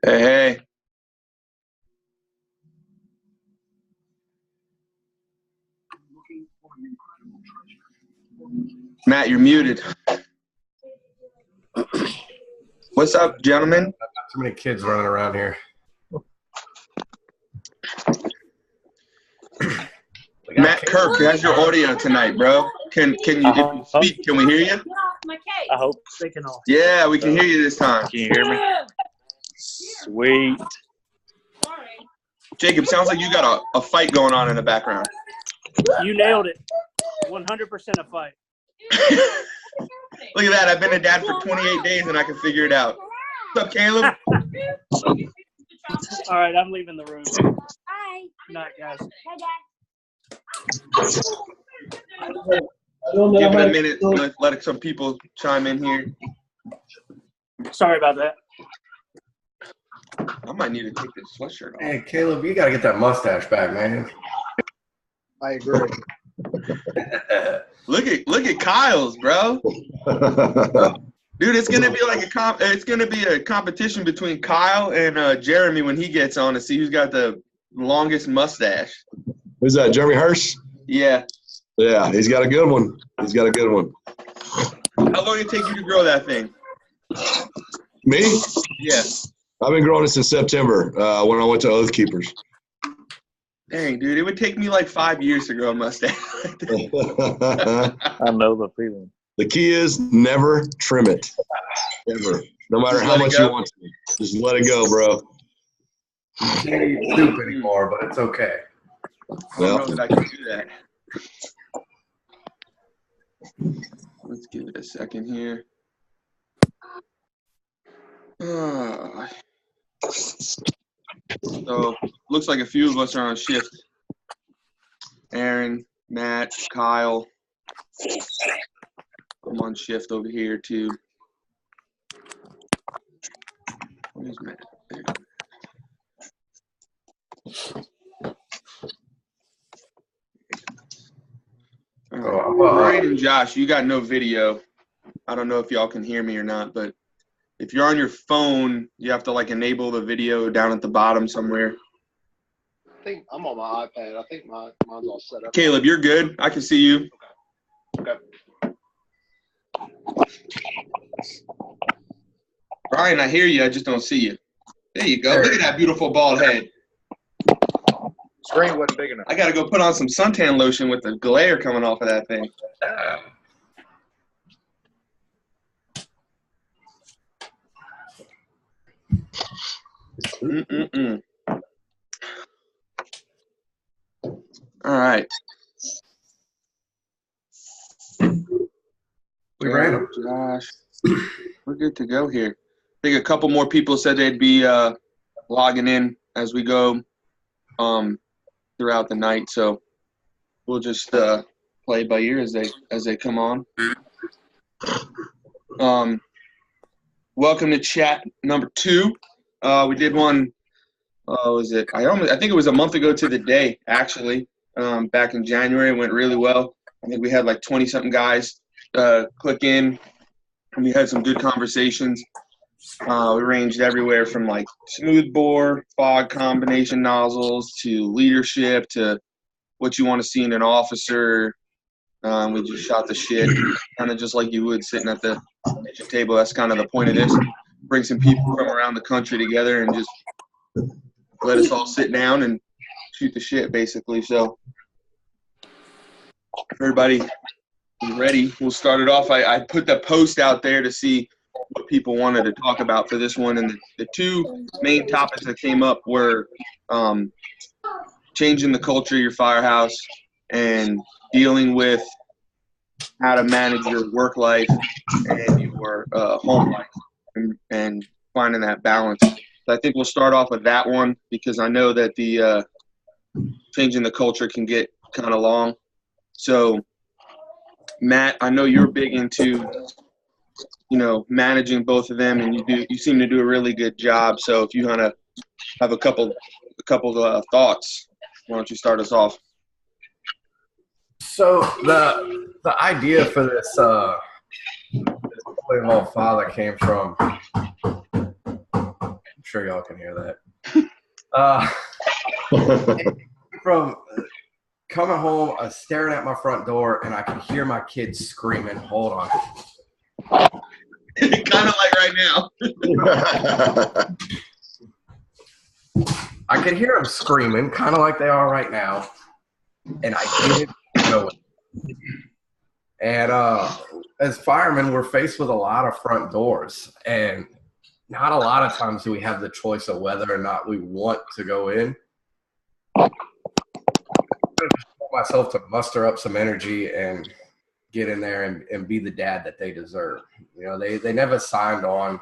Hey, hey, Matt, you're muted. What's up, gentlemen? I've got too many kids running around here. Matt Kirk, how's your audio tonight, bro? Can you if you speak? Can we hear you? I hope they can all. Yeah, we can hear you this time. Can you hear me? Sweet. Jacob, sounds like you got a fight going on in the background. You nailed it. 100% a fight. Look at that. I've been a dad for 28 days and I can figure it out. What's up, Caleb? All right, I'm leaving the room. Hi. Good night, guys. Hi, Dad. Give it a minute. Let some people chime in here. Sorry about that. I might need to take this sweatshirt off. Hey, Caleb, you got to get that mustache back, man. I agree. Look at Kyle's, bro. Dude, it's gonna be like a competition between Kyle and Jeremy when he gets on to see who's got the longest mustache. Who's that, Jeremy Hirsch? Yeah. Yeah, he's got a good one. He's got a good one. How long did it take you to grow that thing? Me? Yeah. I've been growing it since September when I went to Oath Keepers. Dang, dude, it would take me like 5 years to grow a mustache. I know the feeling. The key is never trim it. Ever. No matter how much you want to. Just let it go, bro. You can't eat soup anymore, but it's okay. I don't know that I can do that. Let's give it a second here. So, looks like a few of us are on shift. Aaron, Matt, Kyle. I'm on shift over here, too. Where's Matt? There. Brian and Josh, you got no video. I don't know if y'all can hear me or not, but if you're on your phone, you have to like enable the video down at the bottom somewhere. I think I'm on my iPad. I think mine's all set up. Caleb, you're good. I can see you. Okay. Brian, I hear you. I just don't see you. There you go. Look at that beautiful bald head. Screen wasn't big enough. I got to go put on some suntan lotion with the glare coming off of that thing. All right. We ran them. Josh, we're good to go here. I think a couple more people said they'd be logging in as we go throughout the night, so we'll just play by ear as they come on. Welcome to chat number 2. We did one. Was it? I think it was a month ago to the day, actually. Back in January, it went really well. I think we had like 20-something guys click in, and we had some good conversations. We ranged everywhere from like smoothbore, fog combination nozzles to leadership to what you want to see in an officer. We just shot the shit, kind of just like you would sitting at the kitchen table. That's kind of the point of this. Bring some people from around the country together and just let us all sit down and shoot the shit, basically. So, everybody ready? We'll start it off. I put the post out there to see what people wanted to talk about for this one, and the two main topics that came up were changing the culture of your firehouse and dealing with how to manage your work life and your home life and finding that balance. So I think we'll start off with that one because I know that the changing the culture can get kind of long. So, Matt, I know you're big into managing both of them, and you seem to do a really good job. So if you want to have a couple thoughts, why don't you start us off? So the idea for this fully involved file that came from, I'm sure y'all can hear that. From coming home, staring at my front door, and I can hear my kids screaming. Hold on. Kind of like right now. I could hear them screaming, kind of like they are right now, and I didn't know it. And as firemen, we're faced with a lot of front doors, and not a lot of times do we have the choice of whether or not we want to go in. I'm going to tell myself to muster up some energy and get in there and be the dad that they deserve. You know, they never signed on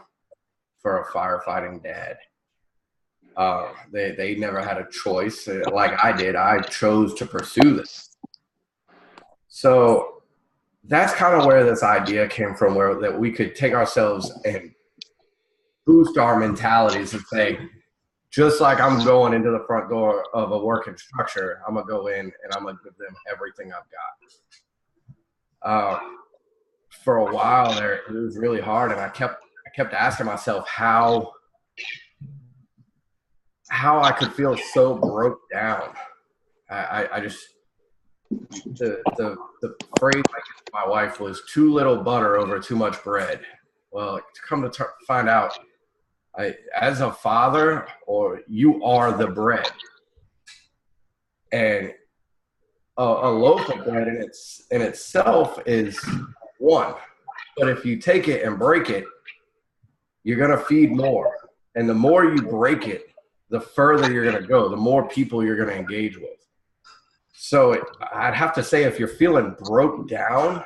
for a firefighting dad. They never had a choice like I did. I chose to pursue this. So that's kind of where this idea came from, where that we could take ourselves and boost our mentalities and say, just like I'm going into the front door of a working structure, I'm going to go in and I'm going to give them everything I've got. For a while there, it was really hard, and I kept asking myself how I could feel so broke down. I just the phrase I gave my wife was too little butter over too much bread. Well, to come to find out, as a father, or you are the bread, and a loaf of bread in itself is one, but if you take it and break it, you're gonna feed more, and the more you break it, the further you're gonna go, the more people you're gonna engage with. So I'd have to say, if you're feeling broke down,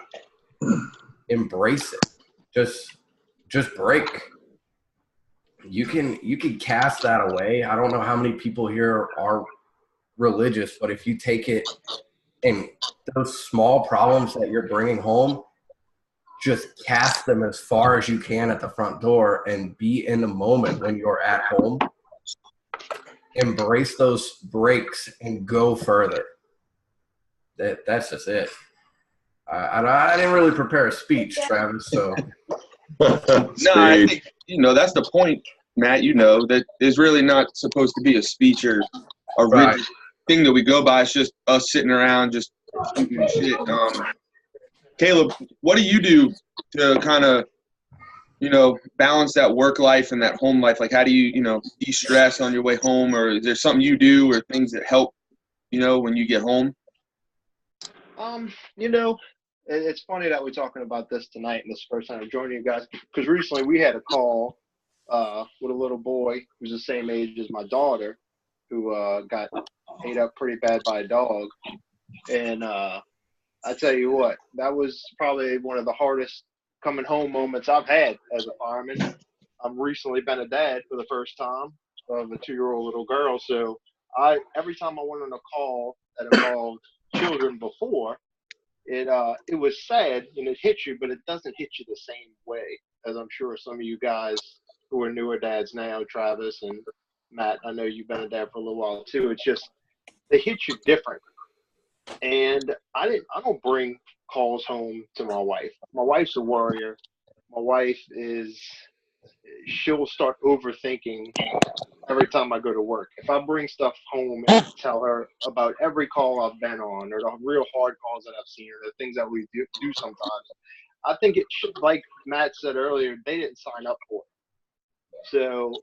embrace it. Just break. You can cast that away. I don't know how many people here are religious, but if you take it and those small problems that you're bringing home, just cast them as far as you can at the front door and be in the moment when you're at home. Embrace those breaks and go further. That's just it. I didn't really prepare a speech, Travis, so. No, I think, that's the point, Matt, that there's really not supposed to be a speech or a rigid thing that we go by. It's just us sitting around just shooting shit. Caleb, what do you do to kind of, balance that work life and that home life? Like, how do you, de-stress on your way home, or is there something you do or things that help, when you get home? It's funny that we're talking about this tonight, and this is the first time I'm joining you guys, because recently we had a call with a little boy who's the same age as my daughter, who got ate up pretty bad by a dog. And I tell you what, that was probably one of the hardest coming home moments I've had as a fireman. I've recently been a dad for the first time of a 2-year-old little girl, so every time I went on a call that involved children before, it was sad and it hit you, but it doesn't hit you the same way as I'm sure some of you guys who are newer dads now, Travis and Matt, I know you've been a dad for a little while too. It's just, they hit you different. And I don't bring calls home to my wife. My wife's a warrior. My wife she'll start overthinking every time I go to work. If I bring stuff home and tell her about every call I've been on, or the real hard calls that I've seen, or the things that we do sometimes, I think it should, like Matt said earlier, they didn't sign up for it. So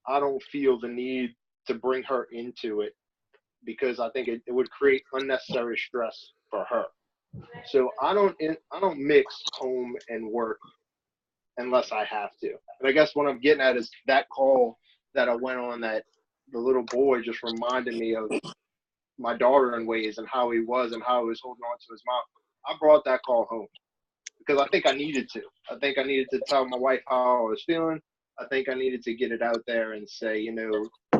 I don't feel the need to bring her into it, because I think it would create unnecessary stress for her. So I don't mix home and work unless I have to. And I guess what I'm getting at is that call that I went on, that the little boy just reminded me of my daughter in ways, and how he was and how he was holding on to his mom. I brought that call home because I think I needed to. I think I needed to tell my wife how I was feeling. I think I needed to get it out there and say,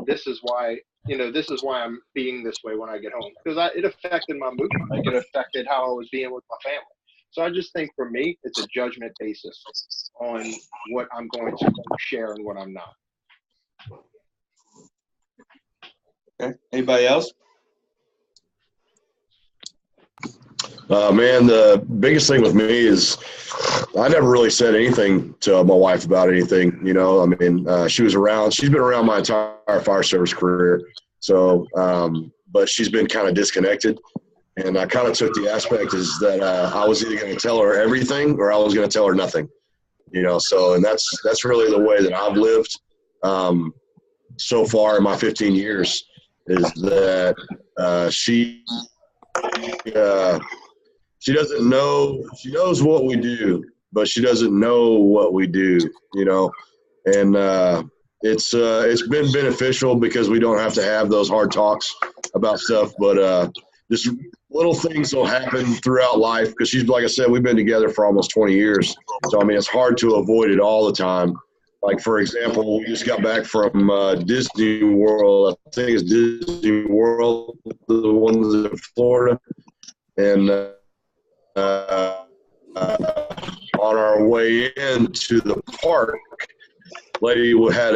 this is why I'm being this way when I get home, because it affected my mood. Like, it affected how I was being with my family. So I just think for me, it's a judgment basis on what I'm going to share and what I'm not. Okay. Anybody else? Man, the biggest thing with me is I never really said anything to my wife about anything. You know, I mean, she's been around my entire fire service career. So, but she's been kind of disconnected. And I kind of took the aspect is that I was either going to tell her everything or I was going to tell her nothing. You know, so, and that's really the way that I've lived so far in my 15 years is that she doesn't know, she knows what we do, but she doesn't know what we do, you know, and it's been beneficial because we don't have to have those hard talks about stuff, but just little things will happen throughout life because she's, like I said, we've been together for almost 20 years. So, I mean, it's hard to avoid it all the time. Like, for example, we just got back from Disney World. I think it's Disney World, the ones in Florida. And on our way into the park, lady had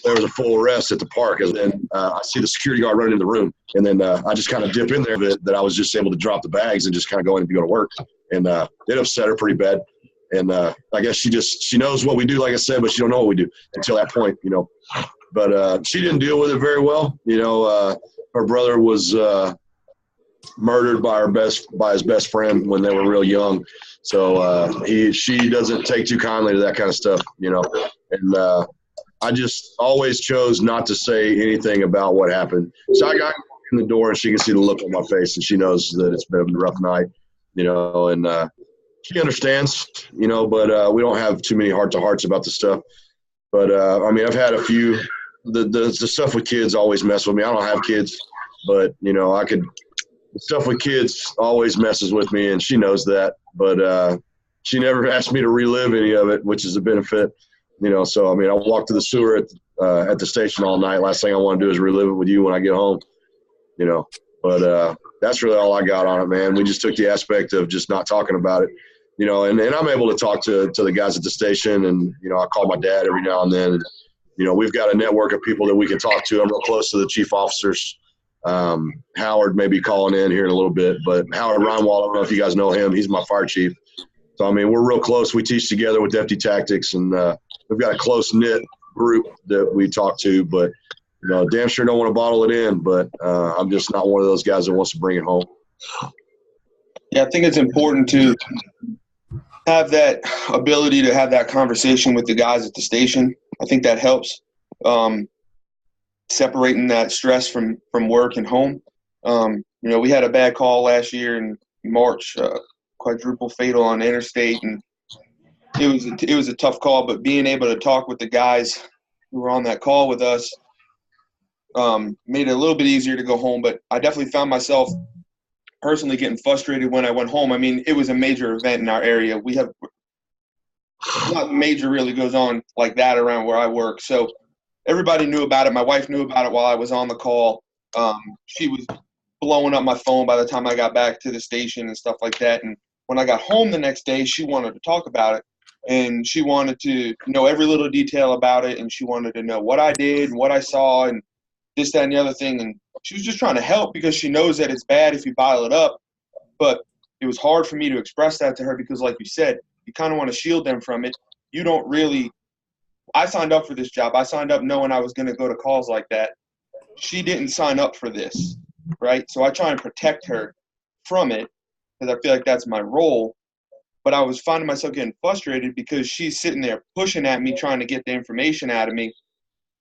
there was a full arrest at the park. And then I see the security guard running in the room. And then I just kind of dip in there that I was just able to drop the bags and just kind of go in and go to work. And it upset her pretty bad. And I guess she knows what we do, like I said, but she don't know what we do until that point, you know. But she didn't deal with it very well. You know, her brother was murdered by his best friend when they were real young. So she doesn't take too kindly to that kind of stuff, you know. And I just always chose not to say anything about what happened. So I got in the door and she can see the look on my face and she knows that it's been a rough night, you know, and she understands, you know, but we don't have too many heart-to-hearts about the stuff. But, I mean, I've had a few the stuff with kids always mess with me. I don't have kids, but, you know, the stuff with kids always messes with me, and she knows that. But she never asked me to relive any of it, which is a benefit, you know. So, I mean, I walk to the sewer at the station all night. Last thing I want to do is relive it with you when I get home, you know. But that's really all I got on it, man. We just took the aspect of just not talking about it. You know, and I'm able to talk to the guys at the station, and, you know, I call my dad every now and then. And, you know, we've got a network of people that we can talk to. I'm real close to the chief officers. Howard may be calling in here in a little bit, but Howard Reinwald, I don't know if you guys know him. He's my fire chief. So, I mean, we're real close. We teach together with Deputy Tactics, and we've got a close-knit group that we talk to. But, you know, damn sure don't want to bottle it in, but I'm just not one of those guys that wants to bring it home. Yeah, I think it's important to have that ability to have that conversation with the guys at the station. I think that helps separating that stress from work and home. You know, we had a bad call last year in March, quadruple fatal on interstate, and it was a tough call. But being able to talk with the guys who were on that call with us made it a little bit easier to go home. But I definitely found myself personally getting frustrated when I went home. I mean, it was a major event in our area. We have not major really goes on like that around where I work. So everybody knew about it. My wife knew about it while I was on the call. She was blowing up my phone by the time I got back to the station and stuff like that. And when I got home the next day, she wanted to talk about it, and she wanted to know every little detail about it. And she wanted to know what I did and what I saw and this, that, and the other thing. And she was just trying to help because she knows that it's bad if you bottle it up. But it was hard for me to express that to her because, like you said, you kind of want to shield them from it. You don't really – I signed up for this job. I signed up knowing I was going to go to calls like that. She didn't sign up for this, right? So I try and protect her from it because I feel like that's my role. But I was finding myself getting frustrated because she's sitting there pushing at me, trying to get the information out of me.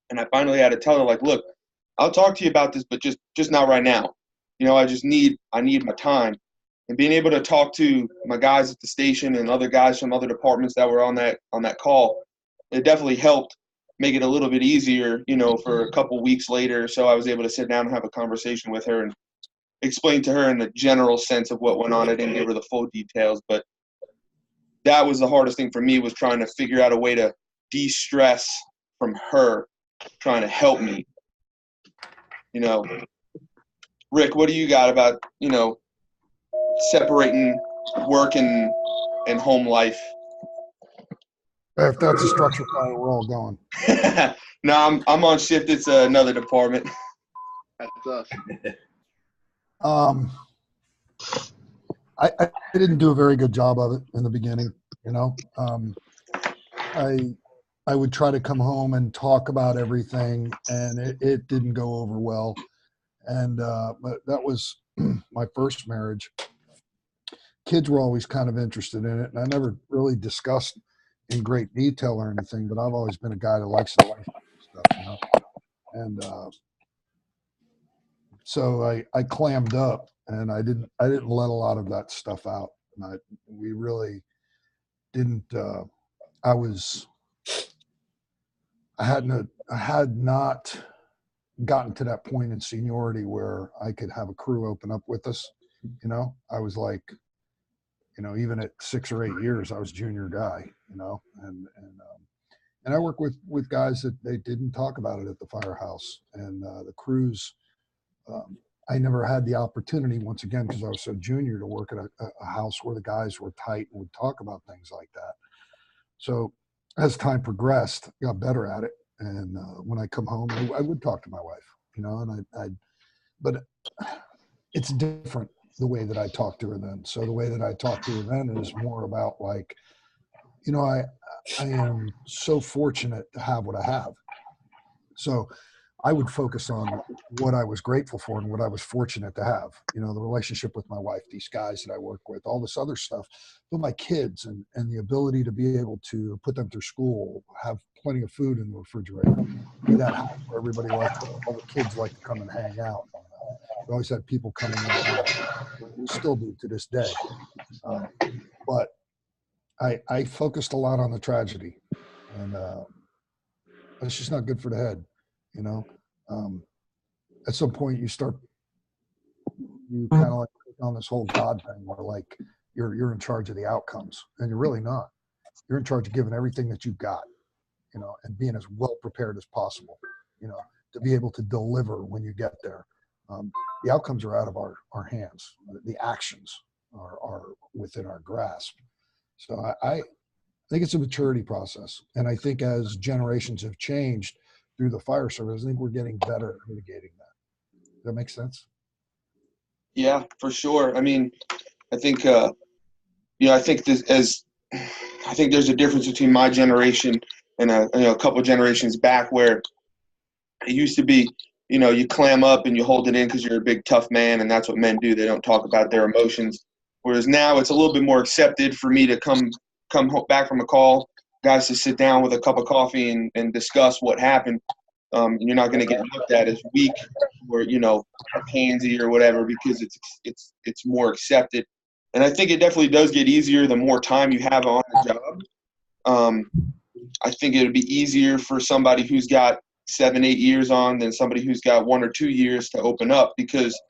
And I finally had to tell her, like, look, I'll talk to you about this, but just not right now. You know, I need my time. And being able to talk to my guys at the station and other guys from other departments that were on that call, it definitely helped make it a little bit easier, you know, for a couple weeks later. So I was able to sit down and have a conversation with her and explain to her in the general sense of what went on. I didn't give her the full details, but that was the hardest thing for me, was trying to figure out a way to de-stress from her trying to help me. You know, Rick, what do you got about, you know, separating work and home life? If that's a structure fire, we're all going. No, I'm on shift. It's another department. That's us. I didn't do a very good job of it in the beginning. I would try to come home and talk about everything, and it didn't go over well. And but that was my first marriage. Kids were always kind of interested in it, and I never really discussed in great detail or anything. But I've always been a guy that likes to life stuff. And so I clammed up, and I didn't let a lot of that stuff out. And we really didn't. I had not gotten to that point in seniority where I could have a crew open up with us. I was like, even at 6 or 8 years, I was junior guy. And I work with guys that they didn't talk about it at the Firehouse, and the crews. I never had the opportunity, once again, because I was so junior, to work at a house where the guys were tight and would talk about things like that. So as time progressed, I got better at it. And when I come home, I would talk to my wife, and but it's different the way that I talk to her then. So the way that I talk to her then is more about like, I am so fortunate to have what I have. So I would focus on what I was grateful for and what I was fortunate to have, the relationship with my wife, these guys that I work with, all this other stuff, but my kids and the ability to be able to put them through school, have plenty of food in the refrigerator, be that house where everybody likes, all the kids like to come and hang out. We always had people coming in and out. We still do to this day. But I focused a lot on the tragedy, and it's just not good for the head. At some point you kind of like on this whole God thing where like you're in charge of the outcomes, and you're really not. You're in charge of giving everything that you've got, and being as well prepared as possible, to be able to deliver when you get there. The outcomes are out of our hands. The actions are within our grasp. So I think it's a maturity process. And I think as generations have changed through the fire service, I think we're getting better at mitigating that. Does that make sense? Yeah, for sure. I mean, I think, I think I think there's a difference between my generation and a couple generations back, where it used to be, you clam up and you hold it in because you're a big tough man, and that's what men do. They don't talk about their emotions. Whereas now it's a little bit more accepted for me to come back from a call, guys to sit down with a cup of coffee and discuss what happened. You're not going to get looked at as weak or a pansy or whatever, because it's more accepted. And I think it definitely does get easier the more time you have on the job. I think it would be easier for somebody who's got 7-8 years on than somebody who's got 1 or 2 years to open up, because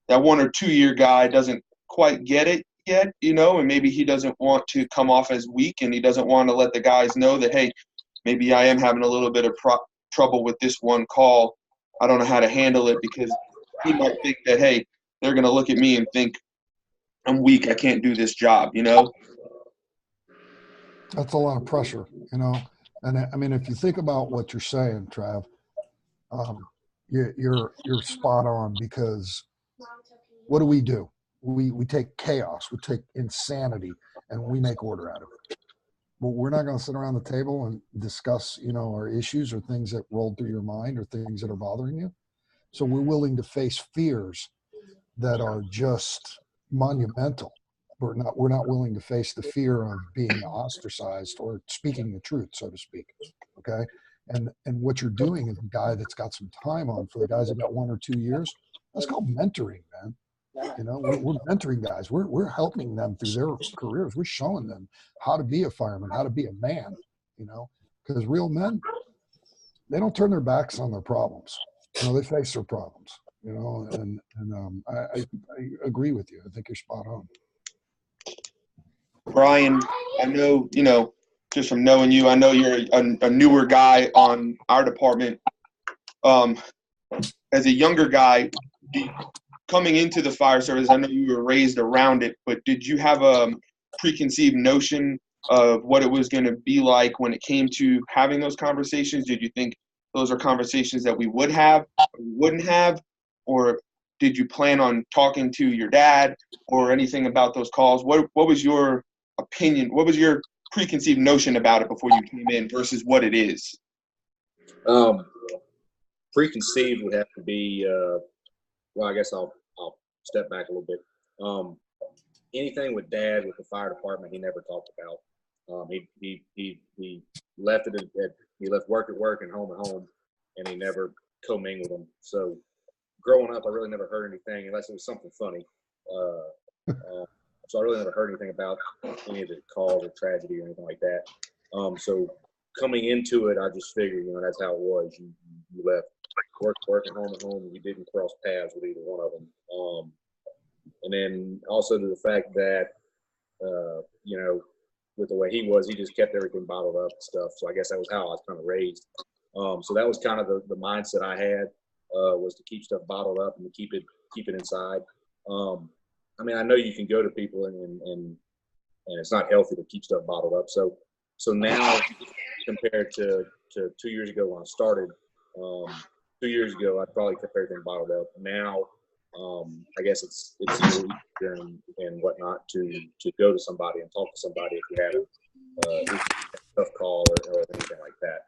that 1 or 2 year guy doesn't quite get it yet, and maybe he doesn't want to come off as weak, and he doesn't want to let the guys know that, hey, maybe I am having a little bit of trouble with this one call. I don't know how to handle it, because he might think that, hey, they're going to look at me and think I'm weak. I can't do this job, That's a lot of pressure, And I mean, if you think about what you're saying, Trav, you're spot on, because what do? We take chaos, we take insanity, and we make order out of it. But we're not going to sit around the table and discuss, our issues or things that rolled through your mind or things that are bothering you. So we're willing to face fears that are just monumental. We're not willing to face the fear of being ostracized or speaking the truth, so to speak. Okay. And what you're doing as a guy that's got some time on, for the guys that got 1 or 2 years, that's called mentoring, man. We're mentoring guys. We're helping them through their careers. We're showing them how to be a fireman, how to be a man, because real men, they don't turn their backs on their problems. They face their problems, and I agree with you. I think you're spot on. Brian, I know, just from knowing you, I know you're a newer guy on our department. As a younger guy, coming into the fire service, I know you were raised around it, but did you have a preconceived notion of what it was going to be like when it came to having those conversations? Did you think those are conversations that we would have, or we wouldn't have? Or did you plan on talking to your dad or anything about those calls? What was your opinion? What was your preconceived notion about it before you came in versus what it is? Preconceived would have to be, well, I guess I'll step back a little bit. Anything with Dad, with the fire department, he never talked about. He left it at he left work at work and home at home, and he never commingled them. So growing up, I really never heard anything unless it was something funny. So I really never heard anything about any of the calls or tragedy or anything like that. So coming into it, I just figured, that's how it was. You left work and home at home, and you didn't cross paths with either one of them. And then also to the fact that, with the way he was, he just kept everything bottled up and stuff. So I guess that was how I was kind of raised. So that was kind of the mindset I had, was to keep stuff bottled up and to keep it inside. I know you can go to people and it's not healthy to keep stuff bottled up. So now compared to 2 years ago when I started, 2 years ago, I probably kept everything bottled up. Now, I guess it's easier and whatnot to go to somebody and talk to somebody if you have a tough call or anything like that.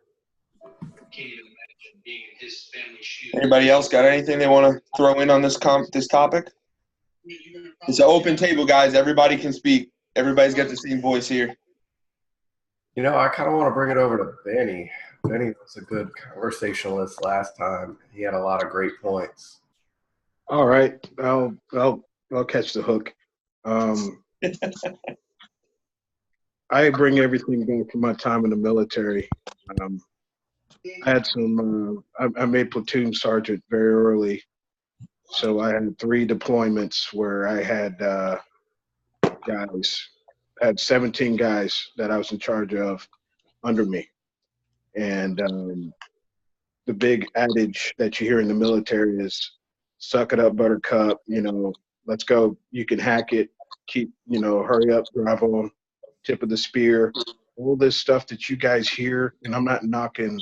Anybody else got anything they want to throw in on this topic? It's an open table, guys. Everybody can speak. Everybody's got the same voice here. I kind of want to bring it over to Benny. Benny was a good conversationalist last time. He had a lot of great points. All right, I'll catch the hook. I bring everything back from my time in the military. I had I made platoon sergeant very early, so I had 3 deployments where I had guys. I had 17 guys that I was in charge of under me, and the big adage that you hear in the military is, "Suck it up, buttercup." Let's go. You can hack it. Keep. Hurry up. Drive on. Tip of the spear. All this stuff that you guys hear, and I'm not knocking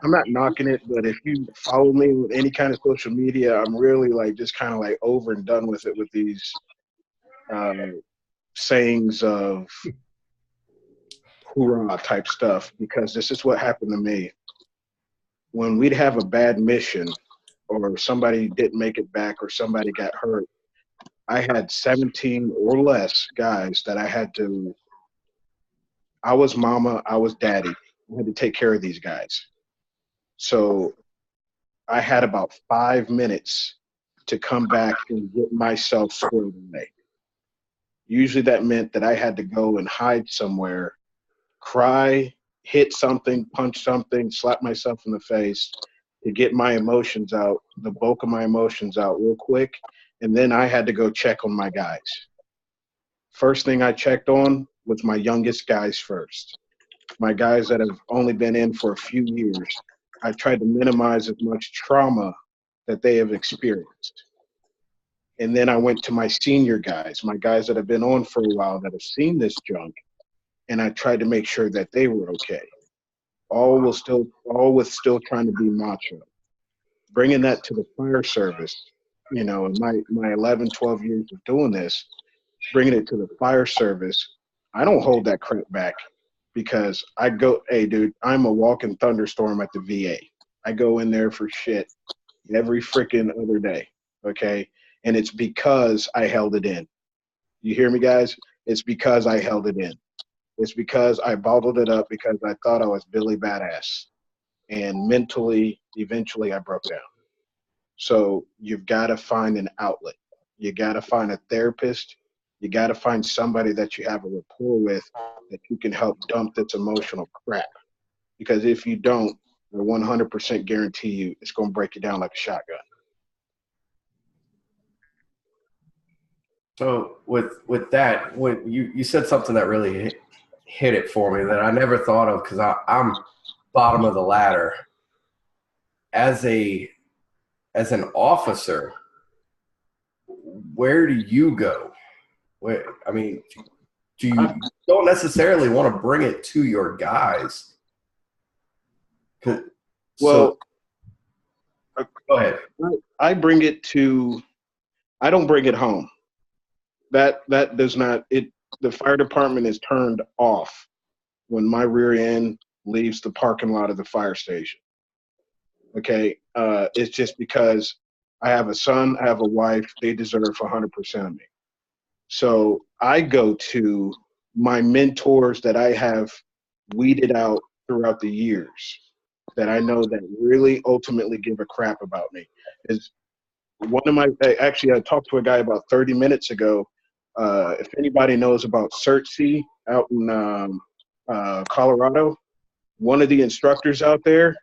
it, but if you follow me with any kind of social media, I'm really just kind of over and done with it with these sayings of hoorah type stuff, because this is what happened to me. When we'd have a bad mission or somebody didn't make it back or somebody got hurt, I had 17 or less guys that I was mama, I was daddy. I had to take care of these guys. So I had about 5 minutes to come back and get myself squared away. Usually that meant that I had to go and hide somewhere, cry, hit something, punch something, slap myself in the face to get my emotions out, the bulk of my emotions out real quick. And then I had to go check on my guys. First thing I checked on was my youngest guys first. My guys that have only been in for a few years. I tried to minimize as much trauma that they have experienced. And then I went to my senior guys, my guys that have been on for a while that have seen this junk, and I tried to make sure that they were okay. All with still trying to be macho. Bringing that to the fire service, in my 11, 12 years of doing this, bringing it to the fire service, I don't hold that crap back, because I go, hey, dude, I'm a walking thunderstorm at the VA. I go in there for shit every freaking other day, okay? And it's because I held it in. You hear me, guys? It's because I held it in. It's because I bottled it up because I thought I was Billy Badass. And mentally, eventually, I broke down. So you've got to find an outlet. You got to find a therapist. You got to find somebody that you have a rapport with that you can help dump this emotional crap. Because if you don't, I 100% guarantee you it's going to break you down like a shotgun. So with that, when you said something that really hit it for me that I never thought of, because I'm bottom of the ladder. As an officer, where do you go? Do you don't necessarily want to bring it to your guys? Well, go ahead. I bring it to. I don't bring it home. That does not. The fire department is turned off when my rear end leaves the parking lot of the fire station. Okay, it's just because I have a son, I have a wife. They deserve 100% of me. So I go to my mentors that I have weeded out throughout the years, that I know that really ultimately give a crap about me. Is one of my actually I talked to a guy about 30 minutes ago. If anybody knows about CertC out in Colorado, one of the instructors out there,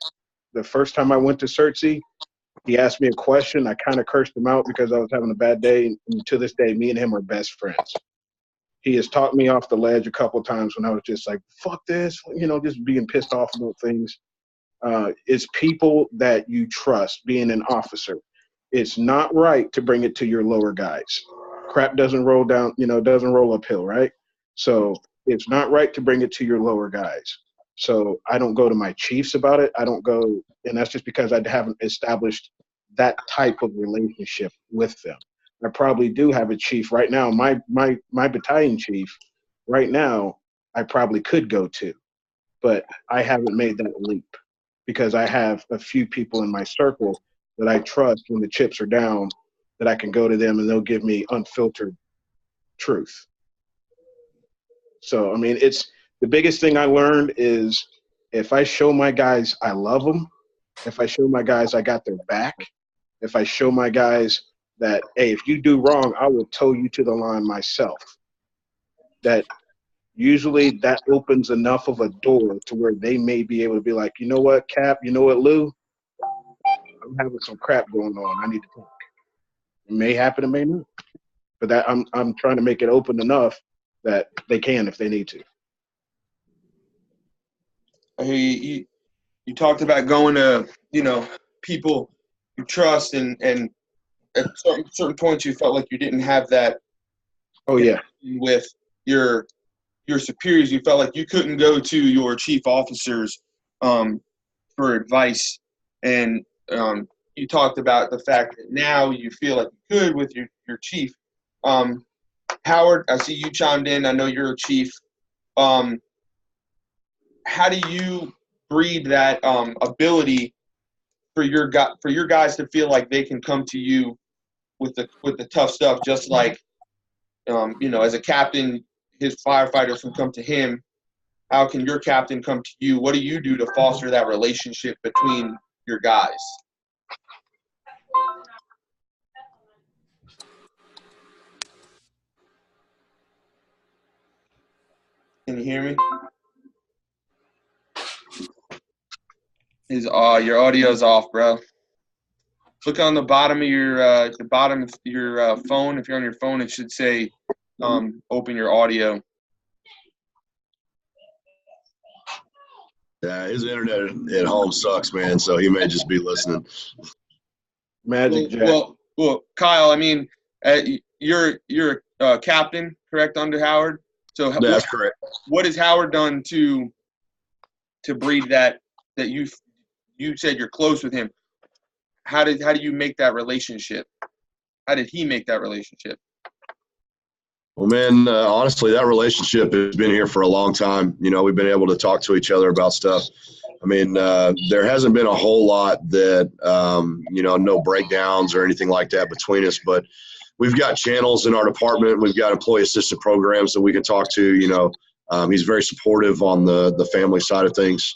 the first time I went to CertC, he asked me a question. I kind of cursed him out because I was having a bad day. And to this day, me and him are best friends. He has talked me off the ledge a couple of times when I was just like, fuck this, just being pissed off about things. It's people that you trust being an officer. It's not right to bring it to your lower guys. Crap doesn't roll down, doesn't roll uphill, right? So it's not right to bring it to your lower guys. So I don't go to my chiefs about it. I don't go, and that's just because I haven't established that type of relationship with them. I probably do have a chief right now. My battalion chief right now, I probably could go to, but I haven't made that leap because I have a few people in my circle that I trust when the chips are down, that I can go to them and they'll give me unfiltered truth. So, I mean, it's the biggest thing I learned is if I show my guys I love them, if I show my guys I got their back, if I show my guys that, hey, if you do wrong, I will tow you to the line myself, that usually that opens enough of a door to where they may be able to be like, you know what, Cap, you know what, Lou, I'm having some crap going on. I need to talk. It may happen, it may not. But that I'm trying to make it open enough that they can if they need to. You talked about going to, people you trust, and at certain points you felt like you didn't have that. Oh yeah. With your superiors, you felt like you couldn't go to your chief officers for advice, and you talked about the fact that now you feel like you could with your chief. Howard, I see you chimed in. I know you're a chief. How do you breed that ability for your guys to feel like they can come to you with the tough stuff, just like as a captain, his firefighters can come to him. How can your captain come to you? What do you do to foster that relationship between your guys? Can you hear me? Your audio's off, bro. Look on the bottom of your phone. If you're on your phone, it should say open your audio. Yeah, his internet at home sucks, man. So he may just be listening. Magic Jack. Well, Kyle. I mean, you're a captain, correct, under Howard. So that's correct. What has Howard done to breed that you said you're close with him? How do you make that relationship? How did he make that relationship? Well, man, honestly, that relationship has been here for a long time. We've been able to talk to each other about stuff. I mean, there hasn't been a whole lot that, no breakdowns or anything like that between us, but we've got channels in our department. We've got employee assistant programs that we can talk to. He's very supportive on the family side of things.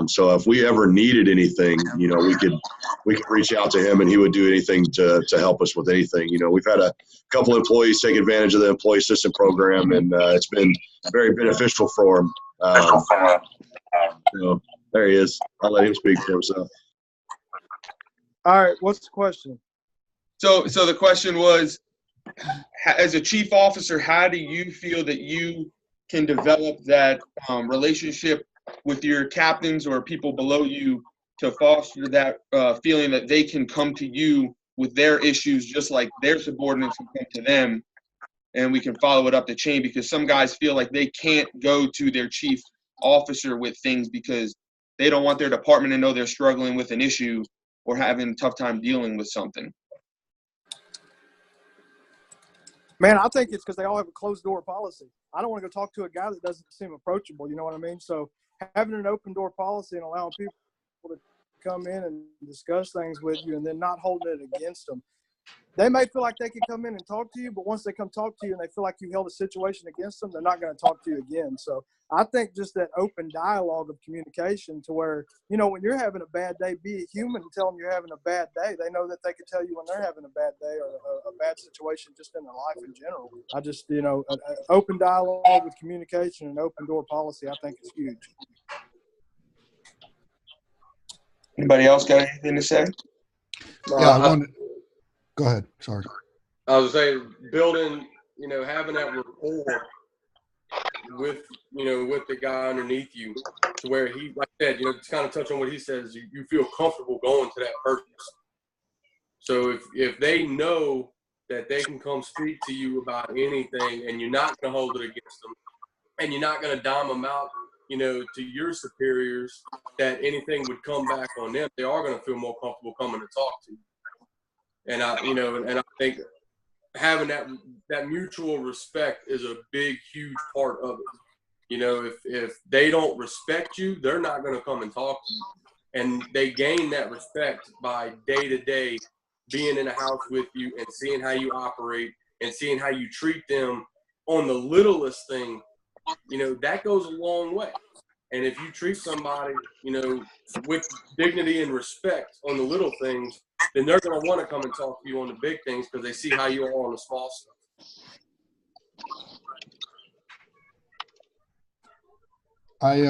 So if we ever needed anything, we could reach out to him and he would do anything to help us with anything. We've had a couple employees take advantage of the employee assistant program, and it's been very beneficial for him. There he is. I'll let him speak for himself. All right. What's the question? So the question was, as a chief officer, how do you feel that you can develop that relationship with your captains or people below you to foster that feeling that they can come to you with their issues just like their subordinates can come to them, and we can follow it up the chain? Because some guys feel like they can't go to their chief officer with things because they don't want their department to know they're struggling with an issue, or having a tough time dealing with something? Man, I think it's because they all have a closed door policy. I don't want to go talk to a guy that doesn't seem approachable. You know what I mean? So having an open door policy and allowing people to come in and discuss things with you and then not holding it against them. They may feel like they can come in and talk to you, but once they come talk to you and they feel like you held a situation against them, they're not going to talk to you again. So I think just that open dialogue of communication to where, you know, when you're having a bad day, be a human and tell them you're having a bad day. They know that they can tell you when they're having a bad day or a bad situation just in their life in general. I just, you know, an open dialogue with communication and open door policy, I think is huge. Anybody else got anything to say? Yeah, go ahead. Sorry. I was saying, building, you know, having that rapport with, you know, with the guy underneath you, to where he, like I said, you know, to kind of touch on what he says, you feel comfortable going to that person. So if they know that they can come speak to you about anything and you're not going to hold it against them and you're not going to dime them out, you know, to your superiors, that anything would come back on them, they are going to feel more comfortable coming to talk to you. And I think having that mutual respect is a big, huge part of it. You know, if they don't respect you, they're not going to come and talk to you. And they gain that respect by day to day being in a house with you and seeing how you operate and seeing how you treat them on the littlest thing. You know, that goes a long way. And if you treat somebody, you know, with dignity and respect on the little things, then they're going to want to come and talk to you on the big things because they see how you are on the small stuff. I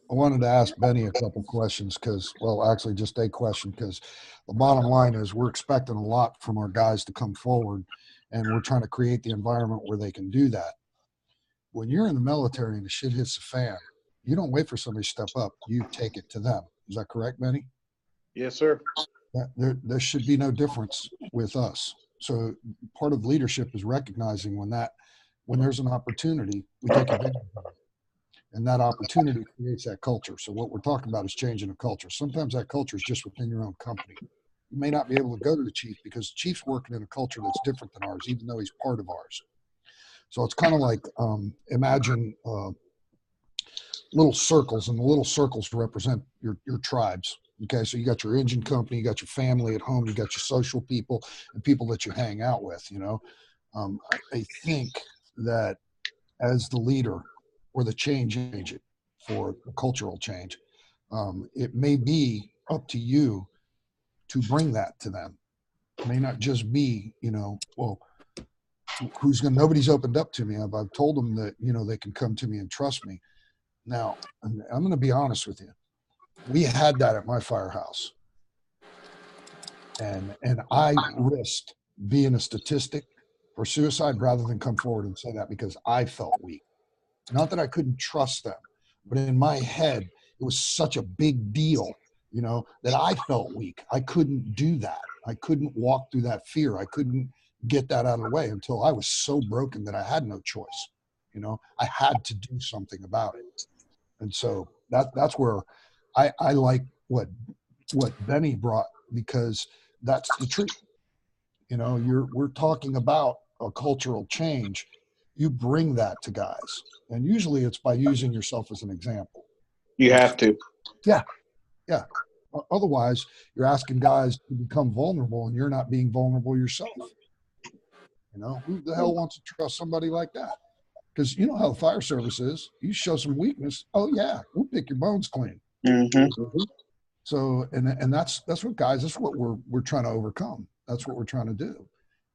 wanted to ask Benny a couple questions because, well, actually just a question, because the bottom line is we're expecting a lot from our guys to come forward, and we're trying to create the environment where they can do that. When you're in the military and the shit hits the fan, you don't wait for somebody to step up. You take it to them. Is that correct, Benny? Yes, sir. There should be no difference with us. So part of leadership is recognizing when there's an opportunity, we take advantage of it. And that opportunity creates that culture. So what we're talking about is changing a culture. Sometimes that culture is just within your own company. You may not be able to go to the chief because the chief's working in a culture that's different than ours, even though he's part of ours. So it's kind of like imagine little circles, and the little circles represent your tribes. Okay, so you got your engine company, you got your family at home, you got your social people and people that you hang out with. You know, I think that as the leader or the change agent for a cultural change, it may be up to you to bring that to them. It may not just be, you know, well, nobody's opened up to me. I've told them that, you know, they can come to me and trust me. Now, I'm going to be honest with you. We had that at my firehouse. And I risked being a statistic for suicide rather than come forward and say that because I felt weak. Not that I couldn't trust them, but in my head, it was such a big deal, you know, that I felt weak. I couldn't do that. I couldn't walk through that fear. I couldn't get that out of the way until I was so broken that I had no choice. You know, I had to do something about it. And so that's where I like what Benny brought, because that's the truth. You know, we're talking about a cultural change. You bring that to guys, and usually it's by using yourself as an example. You have to. Yeah. Otherwise, you're asking guys to become vulnerable, and you're not being vulnerable yourself. You know, who the hell wants to trust somebody like that? Because you know how the fire service is. You show some weakness, oh yeah, we'll pick your bones clean. Mm-hmm. So, and that's what guys. That's what we're trying to overcome. That's what we're trying to do.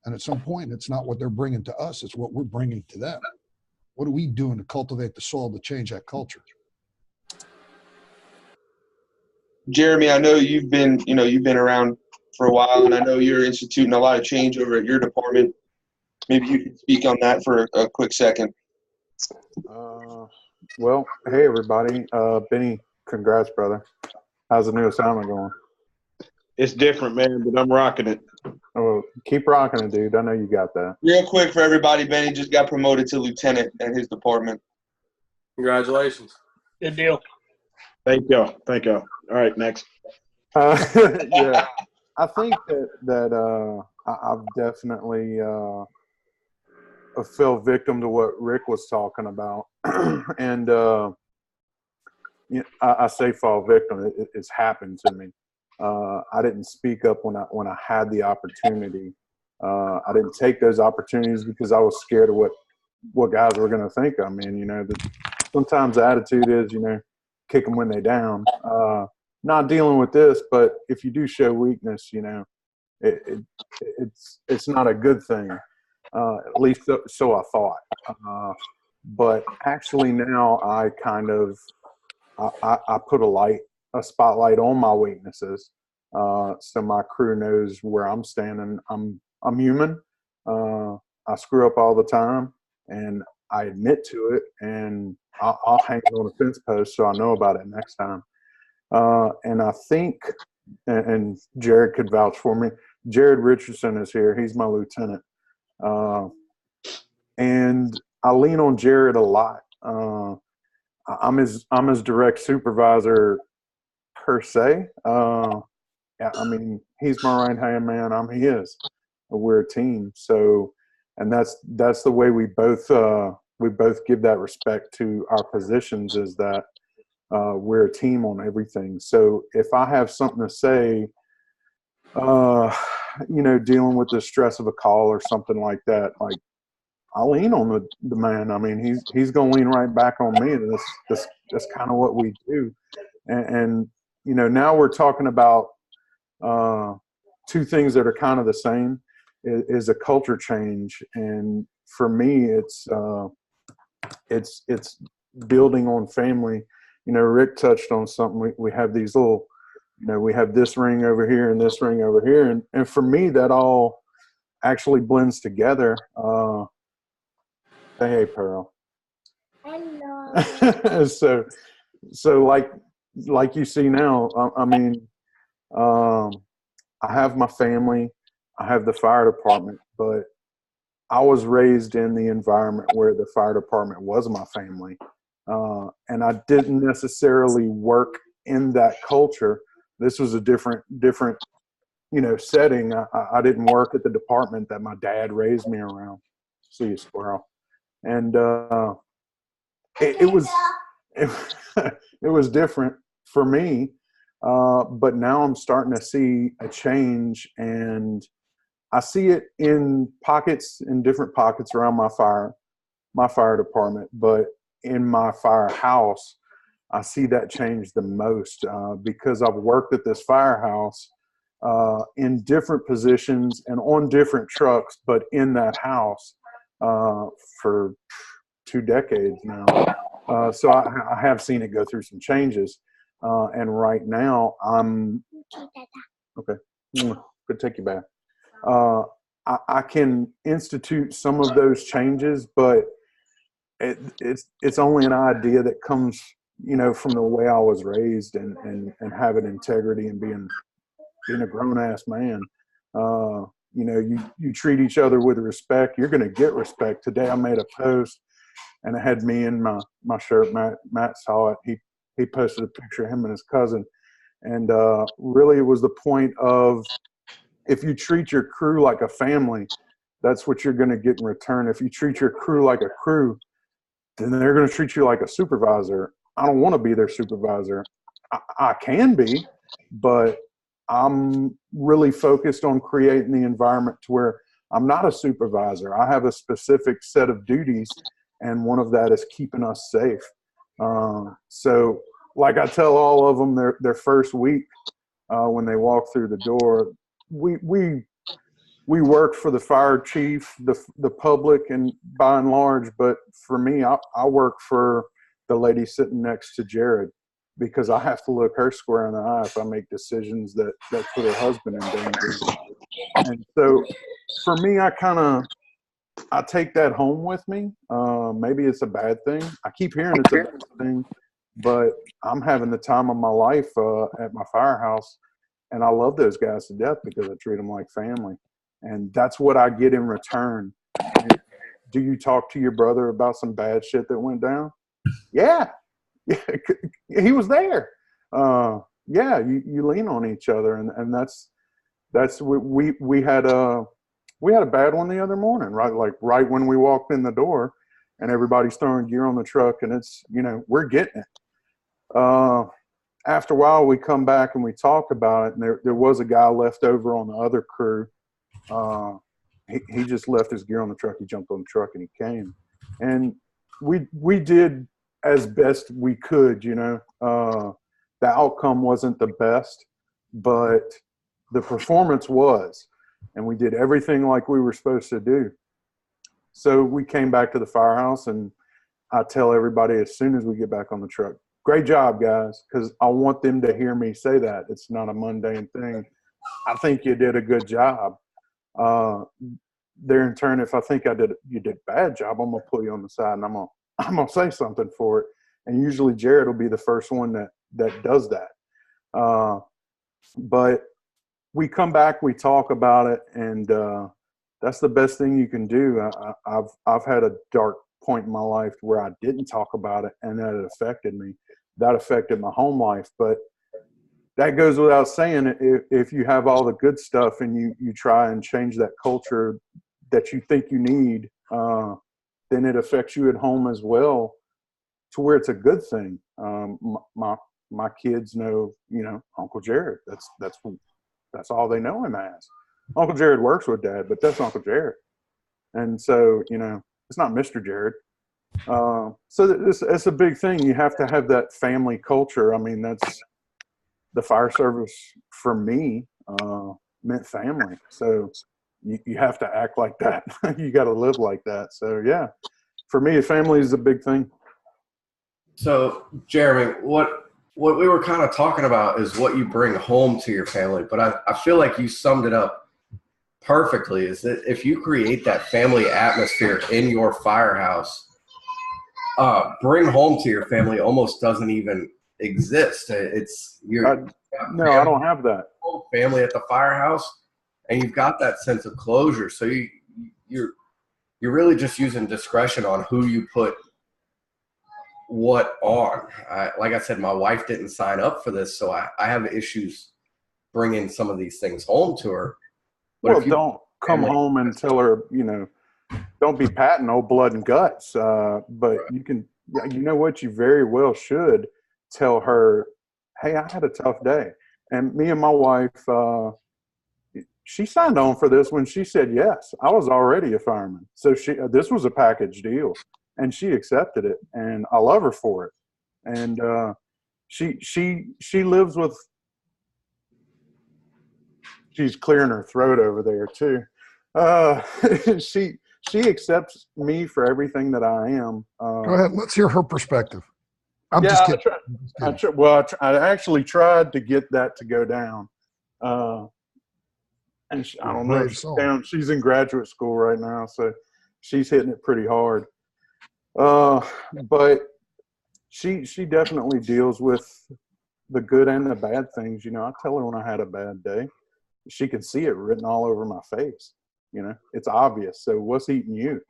And at some point, it's not what they're bringing to us; it's what we're bringing to them. What are we doing to cultivate the soil to change that culture? Jeremy, I know you've been around for a while, and I know you're instituting a lot of change over at your department. Maybe you can speak on that for a quick second. Well, hey everybody. Benny, congrats, brother. How's the new assignment going? It's different, man, but I'm rocking it. Oh, keep rocking it, dude. I know you got that. Real quick for everybody, Benny just got promoted to lieutenant at his department. Congratulations. Good deal. Thank y'all. All right, next. Yeah, I think I've definitely fell victim to what Rick was talking about, and I say fall victim. It's happened to me. I didn't speak up when I had the opportunity. I didn't take those opportunities because I was scared of what guys were going to think of me. And sometimes the attitude is kick them when they down. Not dealing with this, but if you do show weakness, it's not a good thing. At least so I thought. But actually now I kind of I put a spotlight on my weaknesses, so my crew knows where I'm standing. I'm human. I screw up all the time, and I admit to it, and I'll hang it on a fence post so I know about it next time. And I think, and Jared could vouch for me. Jared Richardson is here. He's my lieutenant, and I lean on Jared a lot. I'm his direct supervisor per se. Yeah, I mean, he's my right hand man. I'm his. We're a team. So, and that's the way we both give that respect to our positions, is that we're a team on everything. So if I have something to say, dealing with the stress of a call or something like that, like, I'll lean on the man. I mean, he's gonna lean right back on me. And that's kind of what we do. And now we're talking about two things that are kind of the same. Is a culture change, and for me, it's building on family. Rick touched on something. We have these little, we have this ring over here and this ring over here, and for me, that all actually blends together. Say hey, Pearl. Hello. So like you see now, I mean, I have my family, I have the fire department, but I was raised in the environment where the fire department was my family, and I didn't necessarily work in that culture. This was a different setting. I didn't work at the department that my dad raised me around. See you, squirrel. And it was it was different for me, but now I'm starting to see a change, and I see it in different pockets around my fire department. But in my firehouse, I see that change the most, because I've worked at this firehouse in different positions and on different trucks, but in that house for 2 decades now. So I have seen it go through some changes. And right now I'm okay. Good, take you back. I can institute some of those changes, but it's only an idea that comes, from the way I was raised and having integrity and being a grown ass man. You treat each other with respect, you're going to get respect. Today I made a post, and it had me in my shirt. Matt saw it. He posted a picture of him and his cousin. And really, it was the point of, if you treat your crew like a family, that's what you're going to get in return. If you treat your crew like a crew, then they're going to treat you like a supervisor. I don't want to be their supervisor. I can be, but I'm really focused on creating the environment to where I'm not a supervisor. I have a specific set of duties, and one of that is keeping us safe. So like I tell all of them their first week, when they walk through the door, we work for the fire chief, the public, and by and large, but for me, I work for the lady sitting next to Jared, because I have to look her square in the eye if I make decisions that put her husband in danger. And so for me, I take that home with me. Maybe it's a bad thing. I keep hearing it's a bad thing, but I'm having the time of my life at my firehouse, and I love those guys to death because I treat them like family. And that's what I get in return. And do you talk to your brother about some bad shit that went down? Yeah. He was there. yeah, you lean on each other, and that's we had a bad one the other morning, right? Like right when we walked in the door, and everybody's throwing gear on the truck, and it's, we're getting it. After a while, we come back and we talk about it, and there was a guy left over on the other crew. He just left his gear on the truck. He jumped on the truck and he came, and we did as best we could. The outcome wasn't the best, but the performance was, and we did everything like we were supposed to do. So we came back to the firehouse, and I tell everybody as soon as we get back on the truck, great job, guys, because I want them to hear me say that. It's not a mundane thing. I think you did a good job. There in turn, if I think you did a bad job, I'm gonna pull you on the side and I'm gonna say something for it. And usually Jared will be the first one that does that. But we come back, we talk about it, and that's the best thing you can do. I've had a dark point in my life where I didn't talk about it, and that it affected me. That affected my home life. But that goes without saying. If you have all the good stuff and you try and change that culture that you think you need, then it affects you at home as well, to where it's a good thing. My kids know, Uncle Jared. That's all they know him as. Uncle Jared works with Dad, but that's Uncle Jared. And so, it's not Mr. Jared. So it's a big thing. You have to have that family culture. I mean, that's the fire service for me, meant family. So you have to act like that. You got to live like that. So yeah, for me, family is a big thing. So Jeremy, what we were kind of talking about is what you bring home to your family, but I feel like you summed it up perfectly, is that if you create that family atmosphere in your firehouse, bring home to your family almost doesn't even exist. It's no, I don't have that family at the firehouse, and you've got that sense of closure. So you're really just using discretion on who you put what on. Like I said, my wife didn't sign up for this, so I have issues bringing some of these things home to her. But well, if you don't come home and tell her, don't be patting old blood and guts. But you can, what, you very well should tell her, hey, I had a tough day. And me and my wife, she signed on for this when she said yes. I was already a fireman. So this was a package deal, and she accepted it, and I love her for it. And she lives with, she's clearing her throat over there too. She accepts me for everything that I am. Go ahead. Let's hear her perspective. I'm just kidding. I actually tried to get that to go down. And I don't know if she's down. She's in graduate school right now, so she's hitting it pretty hard. But she definitely deals with the good and the bad things. I tell her when I had a bad day. She can see it written all over my face. It's obvious. So what's eating you?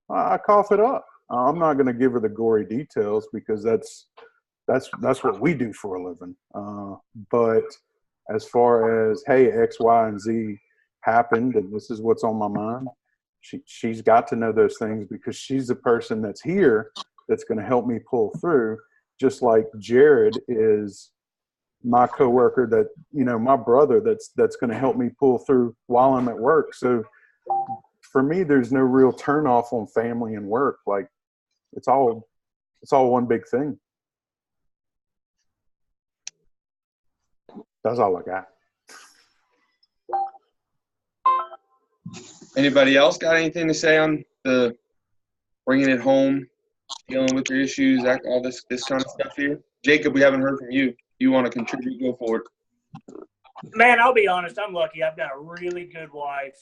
I cough it up. I'm not going to give her the gory details because that's what we do for a living. But as far as, hey, X, Y, and Z happened, and this is what's on my mind, she's got to know those things because she's the person that's here that's going to help me pull through, just like Jared is my coworker that, my brother that's going to help me pull through while I'm at work. So for me, there's no real turnoff on family and work. Like it's all one big thing. That's all I got. Anybody else got anything to say on the bringing it home, dealing with your issues, all this kind of stuff here? Jacob, we haven't heard from you. You want to contribute? Go for it. Man, I'll be honest. I'm lucky. I've got a really good wife,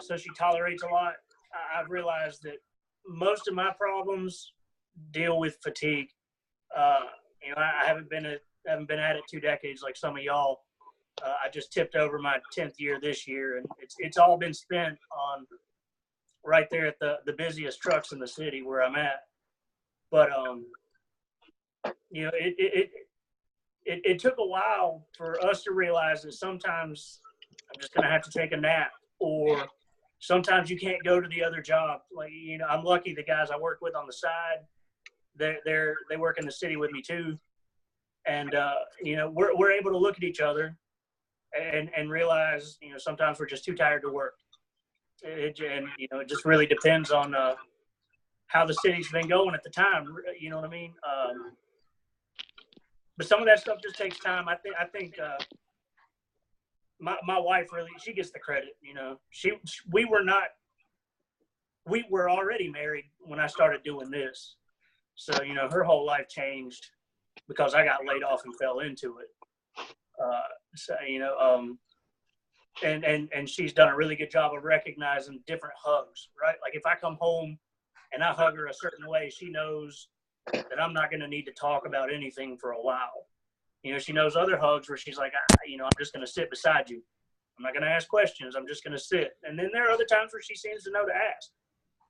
so she tolerates a lot. I've realized that most of my problems deal with fatigue. I haven't been at it 2 decades like some of y'all. I just tipped over my 10th year this year, and it's all been spent on right there at the busiest trucks in the city where I'm at. But it took a while for us to realize that sometimes I'm just going to have to take a nap, or sometimes you can't go to the other job. Like, you know, I'm lucky the guys I work with on the side, they work in the city with me too. And, you know, we're able to look at each other and realize, you know, sometimes we're just too tired to work. And, you know, it just really depends on how the city's been going at the time. You know what I mean? But some of that stuff just takes time. I think my wife really, she gets the credit. You know, we were already married when I started doing this. So, you know, her whole life changed because I got laid off and fell into it. So, you know, and she's done a really good job of recognizing different hugs, right? Like if I come home and I hug her a certain way, she knows that I'm not going to need to talk about anything for a while. You know, she knows other hugs where she's like, you know, I'm just going to sit beside you. I'm not going to ask questions. I'm just going to sit. And then there are other times where she seems to know to ask.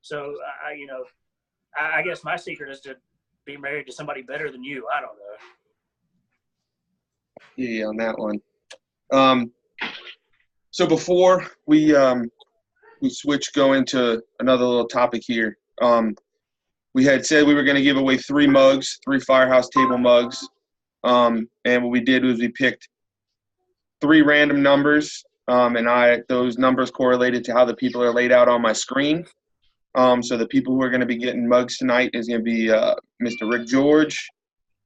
So, you know, I guess my secret is to be married to somebody better than you. I don't know. Yeah, on that one. So before we switch, go into another little topic here. We had said we were going to give away 3 mugs, 3 Firehouse table mugs. And what we did was we picked 3 random numbers, and those numbers correlated to how the people are laid out on my screen. So the people who are going to be getting mugs tonight is going to be Mr. Rick George,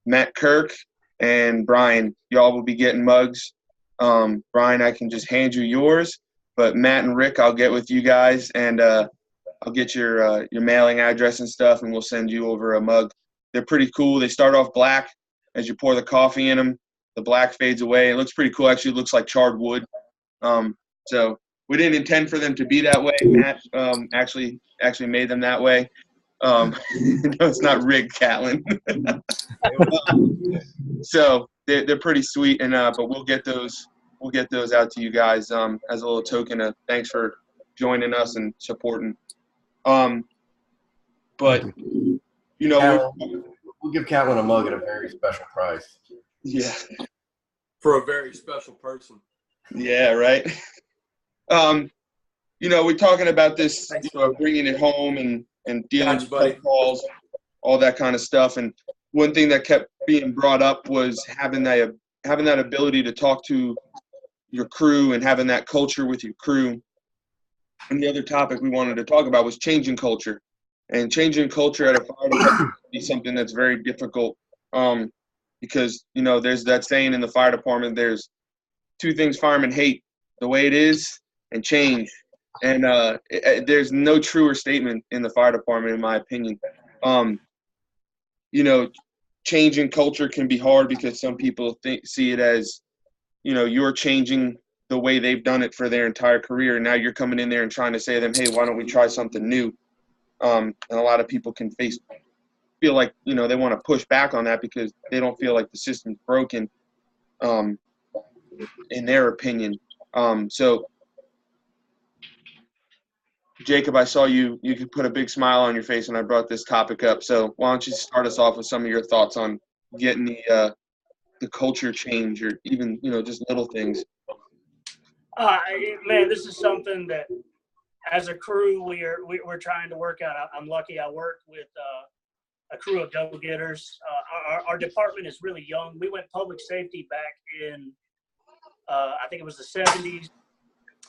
Matt Kirk, and Brian. Y'all will be getting mugs. Brian, I can just hand you yours, but Matt and Rick, I'll get with you guys, and I'll get your mailing address and stuff, and we'll send you over a mug. They're pretty cool. They start off black. As you pour the coffee in them, the black fades away. It looks pretty cool. Actually, it looks like charred wood. So we didn't intend for them to be that way. Matt actually made them that way. No, it's not rigged, Catlin. So they're pretty sweet, and but we'll get those out to you guys as a little token of thanks for joining us and supporting. But you know, we'll give Catlin a mug at a very special price. Yeah. For a very special person. Yeah, right. You know, we're talking about this, you know, bringing it home and dealing with phone calls, all that kind of stuff. And one thing that kept being brought up was having that ability to talk to your crew and having that culture with your crew. And the other topic we wanted to talk about was changing culture. And changing culture at a fire department is something that's very difficult because, you know, there's that saying in the fire department, there's 2 things firemen hate, the way it is and change. And there's no truer statement in the fire department, in my opinion. You know, changing culture can be hard because some people see it as, you know, you're changing the way they've done it for their entire career. And now you're coming in there and trying to say to them, hey, why don't we try something new? And a lot of people can feel like, you know, they want to push back on that because they don't feel like the system's broken, in their opinion. So, Jacob, I saw you could put a big smile on your face when I brought this topic up. So why don't you start us off with some of your thoughts on getting the culture change, or even, you know, just little things? Man, this is something that as a crew we're trying to work out. I'm lucky I work with a crew of go-getters. Our department is really young. We went public safety back in I think it was the 70s,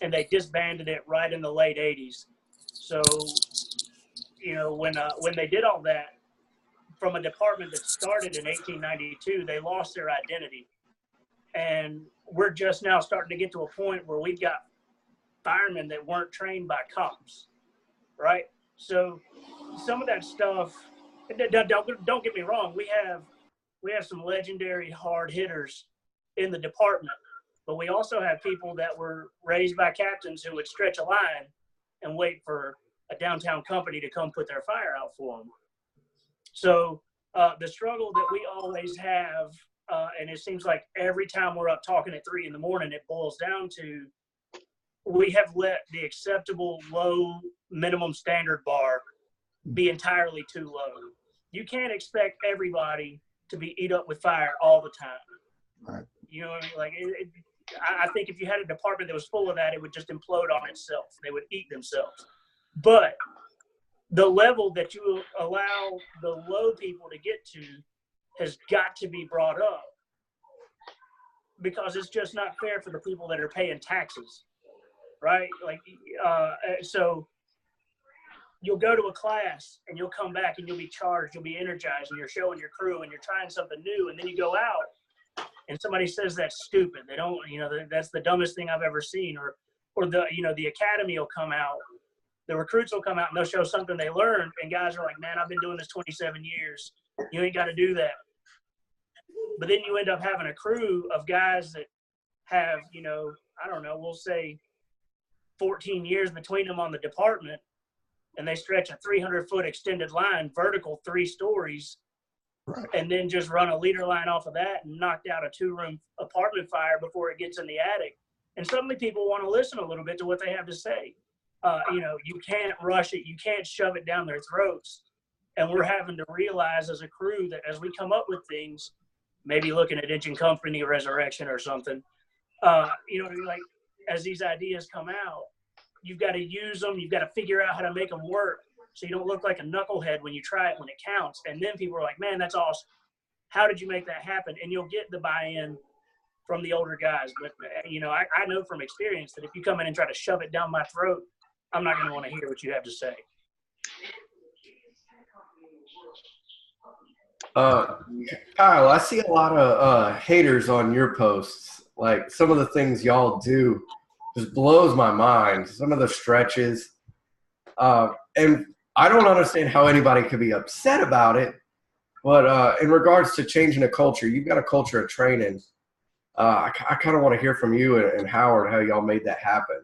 and they disbanded it right in the late 80s. So, you know, when they did all that, from a department that started in 1892, they lost their identity. And we're just now starting to get to a point where we've got firemen that weren't trained by cops, right? So some of that stuff, don't get me wrong, we have some legendary hard hitters in the department, but we also have people that were raised by captains who would stretch a line and wait for a downtown company to come put their fire out for them. So the struggle that we always have, and it seems like every time we're up talking at 3 a.m, it boils down to we have let the acceptable low minimum standard bar be entirely too low. You can't expect everybody to be eat up with fire all the time. Right. You know what I mean? Like, I think if you had a department that was full of that, it would just implode on itself. They would eat themselves. But the level that you allow the low people to get to has got to be brought up, because it's just not fair for the people that are paying taxes, right? Like, so you'll go to a class and you'll come back and you'll be charged, you'll be energized, and you're showing your crew and you're trying something new, and then you go out and somebody says that's stupid. They don't, that's the dumbest thing I've ever seen. Or the academy will come out, the recruits will come out and they'll show something they learned, and guys are like, man, I've been doing this 27 years. You ain't got to do that. But then you end up having a crew of guys that have, I don't know, we'll say 14 years between them on the department, and they stretch a 300-foot extended line, vertical 3 stories, Right. and then just run a leader line off of that and knocked out a 2-room apartment fire before it gets in the attic. And suddenly people want to listen a little bit to what they have to say. You can't rush it. You can't shove it down their throats. And we're having to realize as a crew that as we come up with things, maybe looking at Engine Company Resurrection or something, like as these ideas come out, you've got to use them. You've got to figure out how to make them work so you don't look like a knucklehead when you try it when it counts. And then people are like, man, that's awesome. How did you make that happen? And you'll get the buy-in from the older guys. But, I know from experience that if you come in and try to shove it down my throat, I'm not going to want to hear what you have to say. Kyle, I see a lot of haters on your posts. Like, some of the things y'all do just blows my mind. Some of the stretches. And I don't understand how anybody could be upset about it. But in regards to changing a culture, you've got a culture of training. I kind of want to hear from you and Howard how y'all made that happen.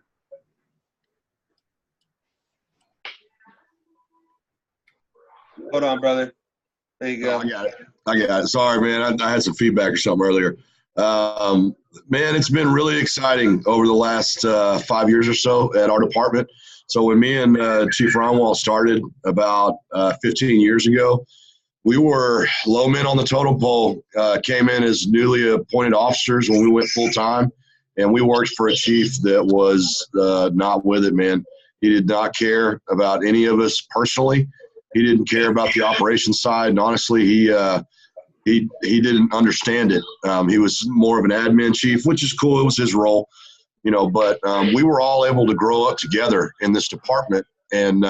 Hold on, brother. There you go. I got it. Sorry, man. I had some feedback or something earlier. Man, it's been really exciting over the last 5 years or so at our department. So when me and Chief Ronwald started about 15 years ago, we were low men on the totem pole, came in as newly appointed officers when we went full time, and we worked for a chief that was not with it, man. He did not care about any of us personally. He didn't care about the operations side, and honestly, he didn't understand it. He was more of an admin chief, which is cool. It was his role, but we were all able to grow up together in this department. And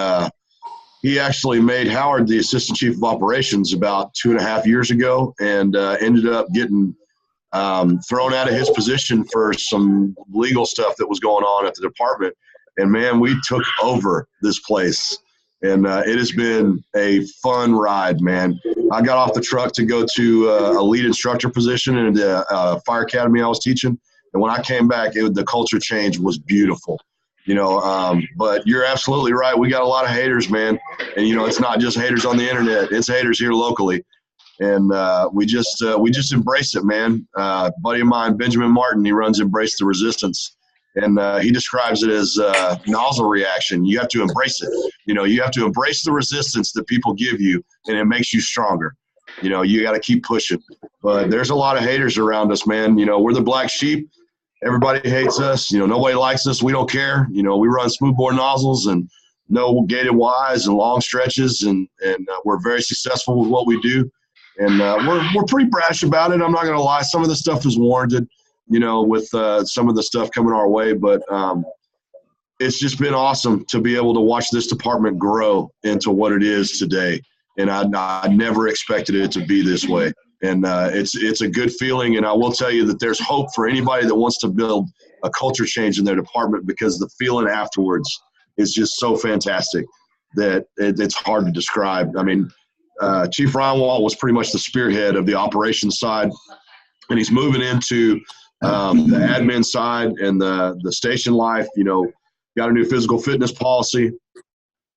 he actually made Howard the assistant chief of operations about 2.5 years ago, and ended up getting thrown out of his position for some legal stuff that was going on at the department. And, man, we took over this place. And it has been a fun ride, man. I got off the truck to go to a lead instructor position in the fire academy I was teaching. And when I came back, the culture change was beautiful, but you're absolutely right. We got a lot of haters, man. And, it's not just haters on the internet. It's haters here locally. And we just embrace it, man. A buddy of mine, Benjamin Martin, he runs Embrace the Resistance. And he describes it as nozzle reaction. You have to embrace it. You have to embrace the resistance that people give you, and it makes you stronger. You got to keep pushing. But there's a lot of haters around us, man. We're the black sheep. Everybody hates us. Nobody likes us. We don't care. We run smoothbore nozzles and no gated Ys and long stretches, and we're very successful with what we do. And we're pretty brash about it. I'm not going to lie. Some of the stuff is warranted, with some of the stuff coming our way. But it's just been awesome to be able to watch this department grow into what it is today. And I never expected it to be this way. And it's a good feeling. And I will tell you that there's hope for anybody that wants to build a culture change in their department, because the feeling afterwards is just so fantastic that it's hard to describe. I mean, Chief Ronwald was pretty much the spearhead of the operations side, and he's moving into the admin side and the station life. Got a new physical fitness policy,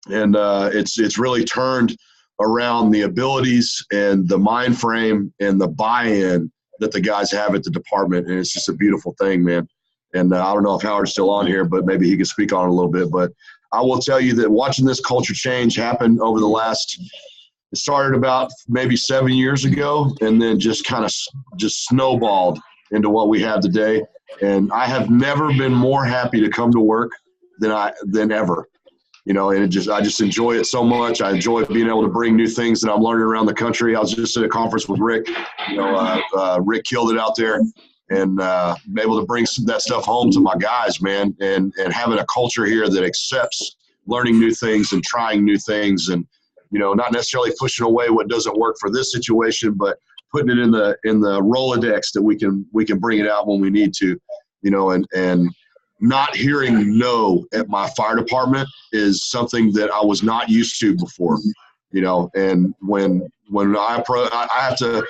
and it's really turned around the abilities and the mind frame and the buy-in that the guys have at the department, and it's just a beautiful thing, man. And I don't know if Howard's still on here, but maybe he can speak on it a little bit. But I will tell you that watching this culture change happen over the last – it started about maybe 7 years ago, and then just kind of just snowballed into what we have today. And I have never been more happy to come to work than ever. You know, and I just enjoy it so much. I enjoy being able to bring new things that I'm learning around the country. I was just at a conference with Rick. You know, Rick killed it out there, and be able to bring that stuff home to my guys, man, and having a culture here that accepts learning new things and trying new things, and you know, not necessarily pushing away what doesn't work for this situation, but putting it in the Rolodex that we can bring it out when we need to, you know, and not hearing no at my fire department is something that I was not used to before, you know. And when I have to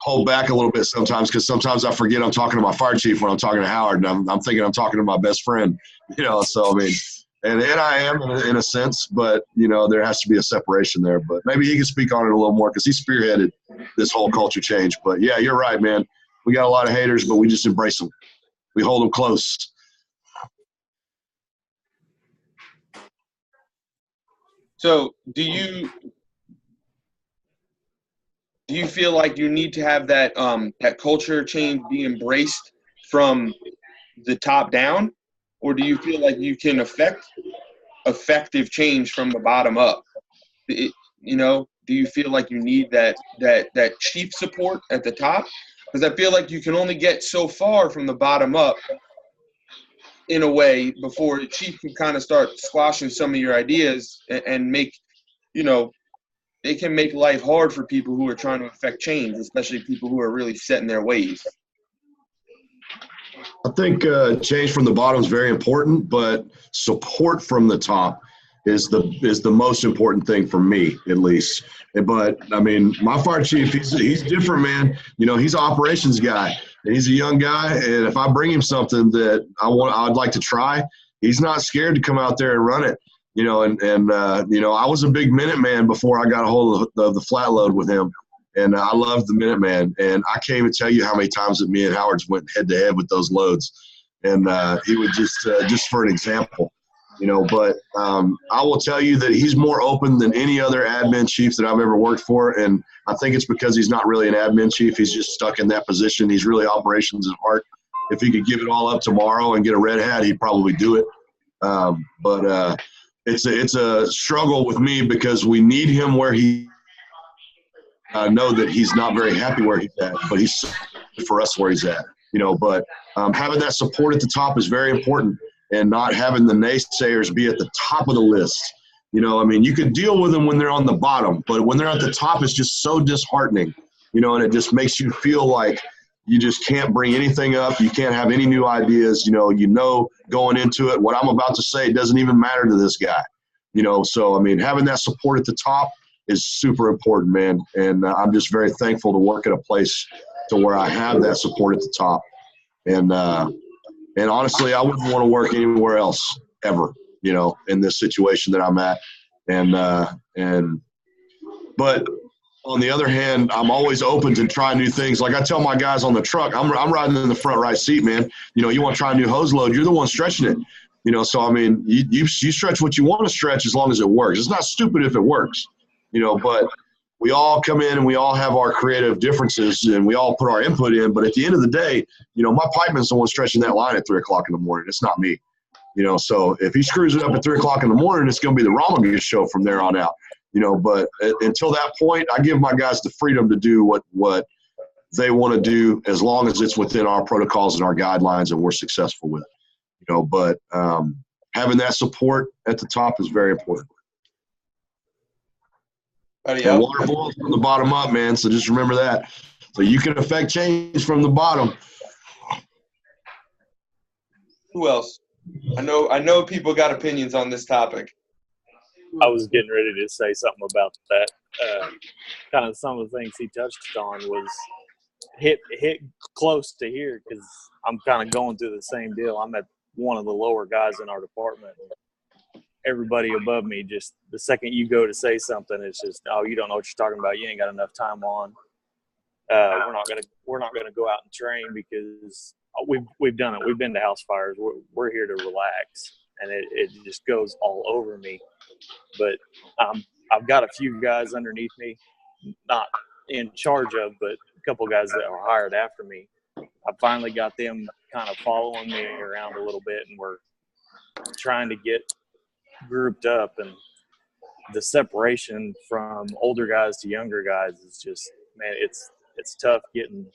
hold back a little bit sometimes, because sometimes I forget I'm talking to my fire chief when I'm talking to Howard, and I'm thinking I'm talking to my best friend, you know. So I mean, and I am in a sense, but you know, there has to be a separation there. But maybe he can speak on it a little more because he spearheaded this whole culture change. But yeah, you're right, man. We got a lot of haters, but we just embrace them. We hold them close. So do you feel like you need to have that that culture change be embraced from the top down, or do you feel like you can affect effective change from the bottom up? You know, do you feel like you need that chief support at the top? Because I feel like you can only get so far from the bottom up in a way before the chief can kind of start squashing some of your ideas and make, you know, they can make life hard for people who are trying to affect change, especially people who are really set in their ways. I think change from the bottom is very important, but support from the top is the most important thing for me, at least. But I mean, my fire chief, he's different, man. You know, he's an operations guy, and he's a young guy. And if I bring him something that I'd like to try, he's not scared to come out there and run it. You know, and you know, I was a big Minuteman before I got a hold of the flat load with him. And I love the Minuteman. And I can't even tell you how many times that me and Howard's went head to head with those loads. And he would just for an example, you know, but I will tell you that he's more open than any other admin chief that I've ever worked for. And I think it's because he's not really an admin chief. He's just stuck in that position. He's really operations at heart. If he could give it all up tomorrow and get a red hat, he'd probably do it. But it's a struggle with me because we need him where he know that he's not very happy where he's at, but he's for us where he's at, you know. But having that support at the top is very important, and not having the naysayers be at the top of the list. You know, I mean, you can deal with them when they're on the bottom, but when they're at the top, it's just so disheartening, you know, and it just makes you feel like you just can't bring anything up. You can't have any new ideas, you know, going into it, what I'm about to say doesn't even matter to this guy, you know. So, I mean, having that support at the top is super important, man. And I'm just very thankful to work at a place to where I have that support at the top. And honestly, I wouldn't want to work anywhere else ever, you know, in this situation that I'm at. But on the other hand, I'm always open to try new things. Like I tell my guys on the truck, I'm riding in the front right seat, man. You know, you want to try a new hose load, you're the one stretching it. You know, so I mean, you stretch what you want to stretch as long as it works. It's not stupid if it works. You know, but we all come in and we all have our creative differences and we all put our input in. But at the end of the day, you know, my pipeman's the one stretching that line at 3 o'clock in the morning. It's not me. You know, so if he screws it up at 3 o'clock in the morning, it's going to be the Ramageddon show from there on out. You know, but until that point, I give my guys the freedom to do what they want to do as long as it's within our protocols and our guidelines and we're successful with it. You know, but having that support at the top is very important. And water boils from the bottom up, man. So just remember that. So you can affect change from the bottom. Who else? I know people got opinions on this topic. I was getting ready to say something about that. Kind of some of the things he touched on was hit close to here because I'm kind of going through the same deal. I'm at one of the lower guys in our department. Everybody above me, just the second you go to say something, it's just, oh, you don't know what you're talking about. You ain't got enough time on. We're not gonna go out and train because we've done it. We've been to house fires. We're here to relax, and it just goes all over me. But I've got a few guys underneath me, not in charge of, but a couple guys that are hired after me. I finally got them kind of following me around a little bit, and we're trying to get grouped up. And the separation from older guys to younger guys is just, man, it's tough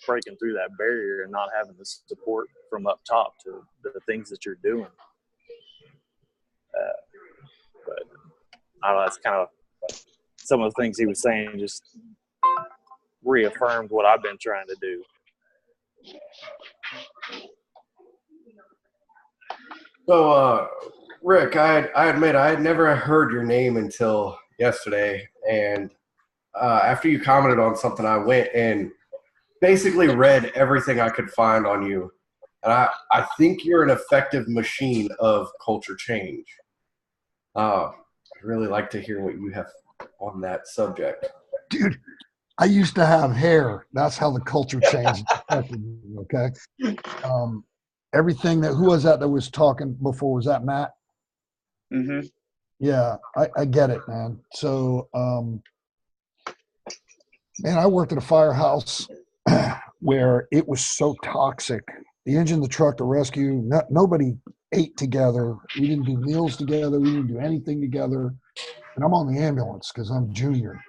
breaking through that barrier and not having the support from up top to the things that you're doing. But I don't know, that's kind of some of the things he was saying just reaffirmed what I've been trying to do. So, Rick, I admit I had never heard your name until yesterday, and after you commented on something, I went and basically read everything I could find on you, and I think you're an effective machine of culture change. I'd really like to hear what you have on that subject. Dude, I used to have hair. That's how the culture changed. Okay. Everything who was that was talking before? Was that Matt? Mm-hmm. Yeah, I get it, man. So, man, I worked at a firehouse where it was so toxic. The engine, the truck, the rescue, nobody ate together. We didn't do meals together. We didn't do anything together. And I'm on the ambulance because I'm junior.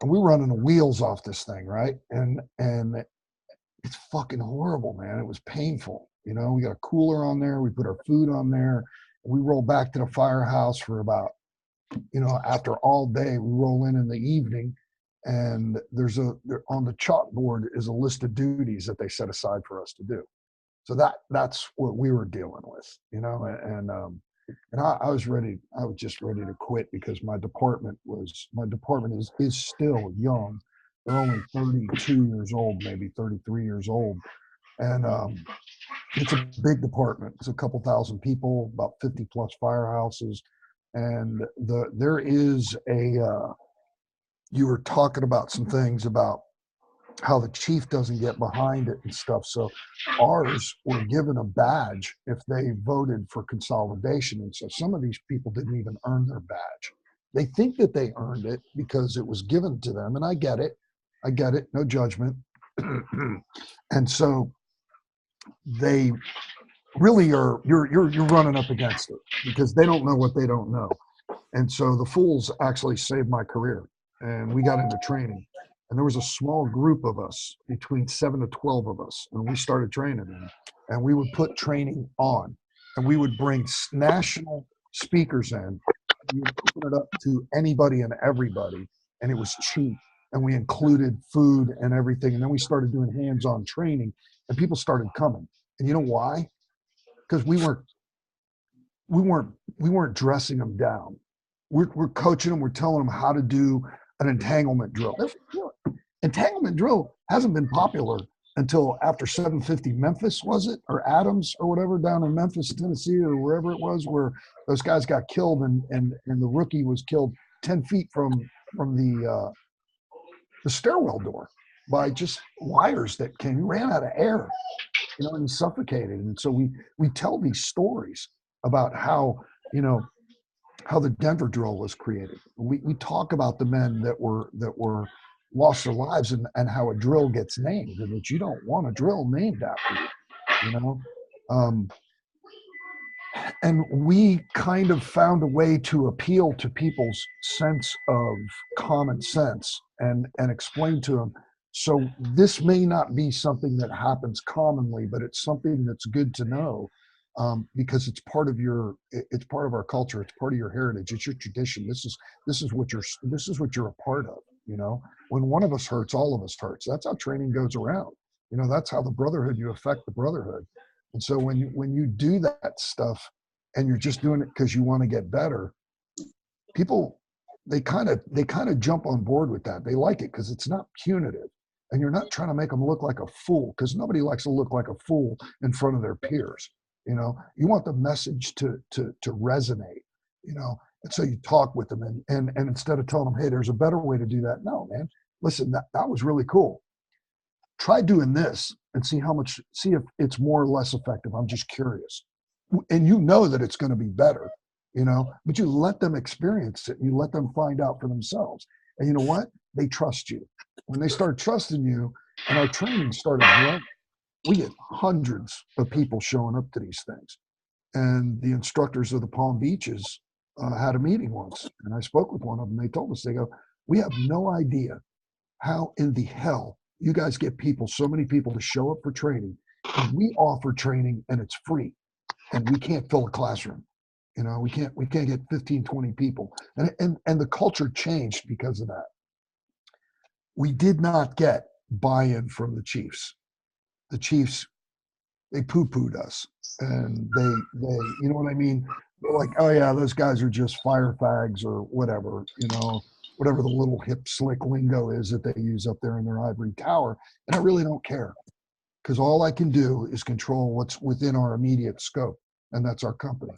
And we're running the wheels off this thing, right? And it's fucking horrible, man. It was painful. You know, we got a cooler on there. We put our food on there. We roll back to the firehouse for about, after all day, we roll in the evening. And there's on the chalkboard is a list of duties that they set aside for us to do. So that's what we were dealing with, and I was just ready to quit because my department is still young. They're only 32 years old, maybe 33 years old. And it's a big department. It's a couple thousand people, about 50 plus firehouses. And there is you were talking about some things about how the chief doesn't get behind it and stuff. So ours were given a badge if they voted for consolidation. And so some of these people didn't even earn their badge. They think that they earned it because it was given to them. And I get it. No judgment. And so they really are, you're running up against it because they don't know what they don't know. And so the fools actually saved my career. And we got into training. And there was a small group of us, between 7 to 12 of us, and we started training. And we would put training on. And we would bring national speakers in. And we would open it up to anybody and everybody. And it was cheap. And we included food and everything. And then we started doing hands-on training. And people started coming. And you know why? Because we weren't dressing them down. We're coaching them. We're telling them how to do an entanglement drill. Entanglement drill hasn't been popular until after 750 Memphis, was it? Or Adams or whatever down in Memphis, Tennessee, or wherever it was, where those guys got killed and the rookie was killed 10 feet from the stairwell door by just wires that came. He ran out of air, and suffocated. And so we tell these stories about how the Denver drill was created. We talk about the men that were lost their lives and how a drill gets named, and that you don't want a drill named after you, and we kind of found a way to appeal to people's sense of common sense and explain to them. So this may not be something that happens commonly, but it's something that's good to know. Because it's part of our culture. It's part of your heritage. It's your tradition. This is what you're a part of. When one of us hurts, all of us hurts. That's how training goes around. That's how the brotherhood, you affect the brotherhood. And so when you do that stuff and you're just doing it because you want to get better, people, they kind of jump on board with that. They like it because it's not punitive. And you're not trying to make them look like a fool, because nobody likes to look like a fool in front of their peers. You want the message to resonate, and so you talk with them and instead of telling them, hey, there's a better way to do that. No, man, listen, that was really cool. Try doing this and see if it's more or less effective. I'm just curious. And that it's going to be better, but you let them experience it. You let them find out for themselves. And you know what? They trust you. When they start trusting you, and our training started growing, we get hundreds of people showing up to these things. And the instructors of the Palm Beaches had a meeting once, and I spoke with one of them. They told us, they go, we have no idea how in the hell you guys get people, so many people to show up for training, and we offer training and it's free, and we can't fill a classroom. We can't get 15, 20 people. And the culture changed because of that. We did not get buy-in from the Chiefs. The Chiefs, they poo-pooed us, and they, you know what I mean? They're like, oh yeah, those guys are just fire fags or whatever, whatever the little hip slick lingo is that they use up there in their ivory tower. And I really don't care, because all I can do is control what's within our immediate scope, and that's our company.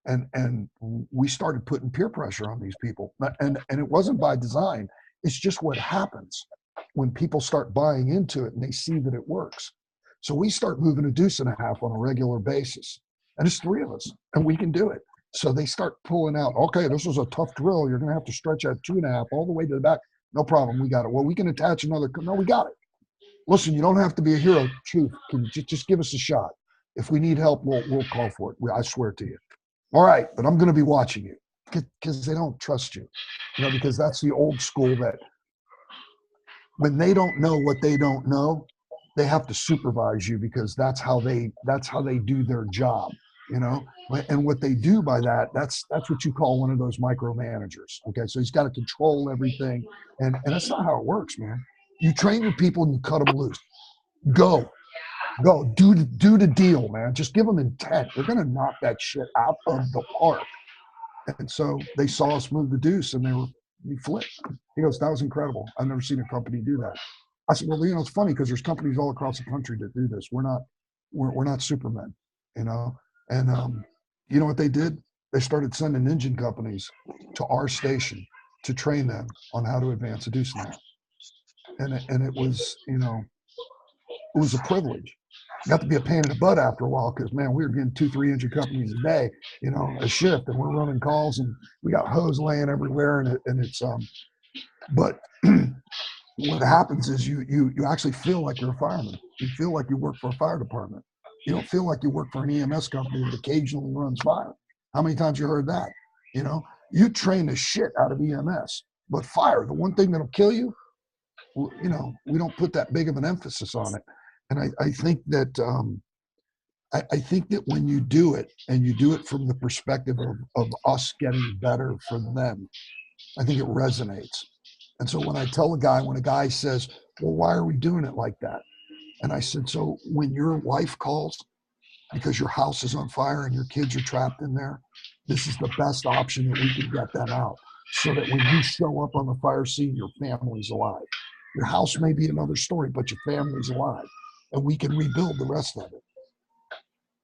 And we started putting peer pressure on these people, and it wasn't by design. It's just what happens when people start buying into it and they see that it works. So we start moving a deuce and a half on a regular basis, and it's 3 of us, and we can do it. So they start pulling out, okay, this was a tough drill. You're going to have to stretch out 2.5 all the way to the back. No problem. We got it. Well, we can attach another. No, we got it. Listen, you don't have to be a hero, Chief. Can you just give us a shot? If we need help, we'll call for it. I swear to you. All right, but I'm going to be watching you, because they don't trust you, because that's the old school that when they don't know what they don't know, they have to supervise you, because that's how they do their job, and what they do by that's what you call one of those micromanagers. Okay, so he's got to control everything, and that's not how it works, man. You train your people and you cut them loose. Go do the deal, man. Just give them intent. They're going to knock that shit out of the park. And so they saw us move the deuce, and he flipped. He goes, that was incredible. I've never seen a company do that. I said, well, it's funny, because there's companies all across the country that do this. We're not supermen, And you know what they did? They started sending engine companies to our station to train them on how to advance a deuce now. And it was, it was a privilege. Got to be a pain in the butt after a while, because man, we were getting 2-3 engine companies a day, a shift, and we're running calls, and we got hose laying everywhere, and it's but what happens is you actually feel like you're a fireman. You feel like you work for a fire department. You don't feel like you work for an EMS company that occasionally runs fire. How many times you heard that? You train the shit out of EMS, but fire, the one thing that'll kill you, we don't put that big of an emphasis on it. And I think that I think that when you do it, and you do it from the perspective of us getting better for them, I think it resonates. And so when a guy says, well, why are we doing it like that? And I said, so when your wife calls because your house is on fire and your kids are trapped in there, this is the best option that we can get them out, so that when you show up on the fire scene, your family's alive. Your house may be another story, but your family's alive, and we can rebuild the rest of it.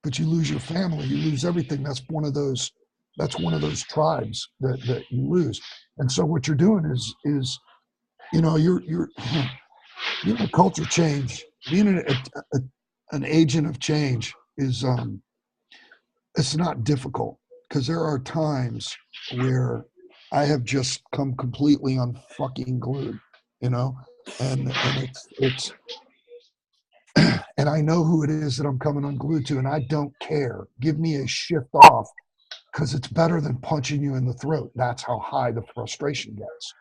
But you lose your family, you lose everything. That's one of those tribes that you lose. And so what you're doing is you're a culture change. Being an agent of change is it's not difficult, because there are times where I have just come completely unfucking glued, and it's and I know who it is that I'm coming unglued to, and I don't care. Give me a shift off, because it's better than punching you in the throat. That's how high the frustration gets,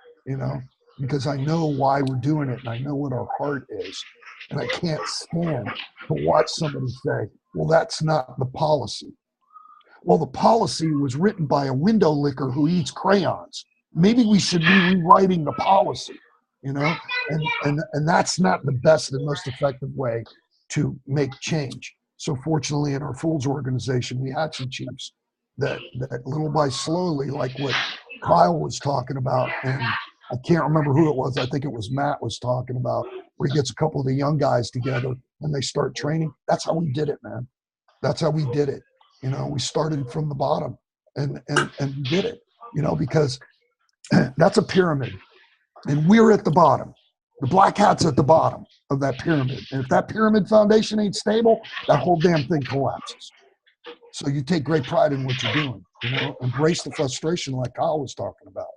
because I know why we're doing it, and I know what our heart is. And I can't stand to watch somebody say, well, that's not the policy. Well, the policy was written by a window licker who eats crayons. Maybe we should be rewriting the policy, and that's not the best and most effective way to make change. So fortunately, in our Fools organization, we had some chiefs that little by slowly, like what Kyle was talking about, and I can't remember who it was. I think it was Matt was talking about, where he gets a couple of the young guys together and they start training. That's how we did it, man. That's how we did it. We started from the bottom and did it, because that's a pyramid, and we're at the bottom. The black hat's at the bottom of that pyramid. And if that pyramid foundation ain't stable, that whole damn thing collapses. So you take great pride in what you're doing, embrace the frustration like Kyle was talking about,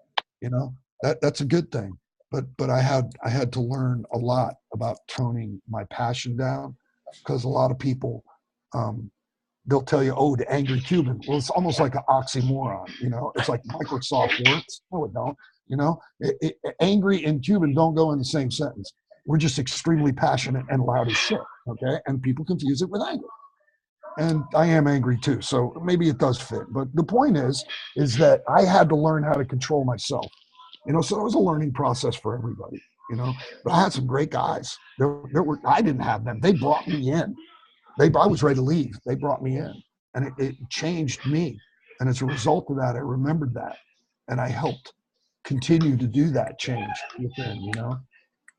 that's a good thing. But I had to learn a lot about toning my passion down because a lot of people, they'll tell you, oh, the angry Cuban. Well, it's almost like an oxymoron, you know. It's like Microsoft works. No, it don't. You know, angry and Cuban don't go in the same sentence. We're just extremely passionate and loud as shit, okay? And people confuse it with anger. And I am angry too, so maybe it does fit. But the point is that I had to learn how to control myself. You know, so it was a learning process for everybody, you know. But I had some great guys. I didn't have them. They brought me in. I was ready to leave. They brought me in, and it changed me. And as a result of that, I remembered that, and I helped continue to do that change within, you know.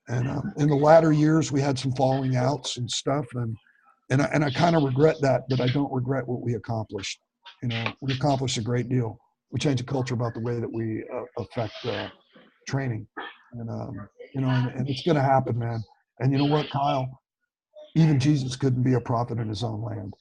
And in the latter years, we had some falling outs and stuff, and I kind of regret that, but I don't regret what we accomplished. You know, we accomplished a great deal. We changed the culture about the way that we affect training, and you know, and it's going to happen, man. And you know what, Kyle? Even Jesus couldn't be a prophet in his own land.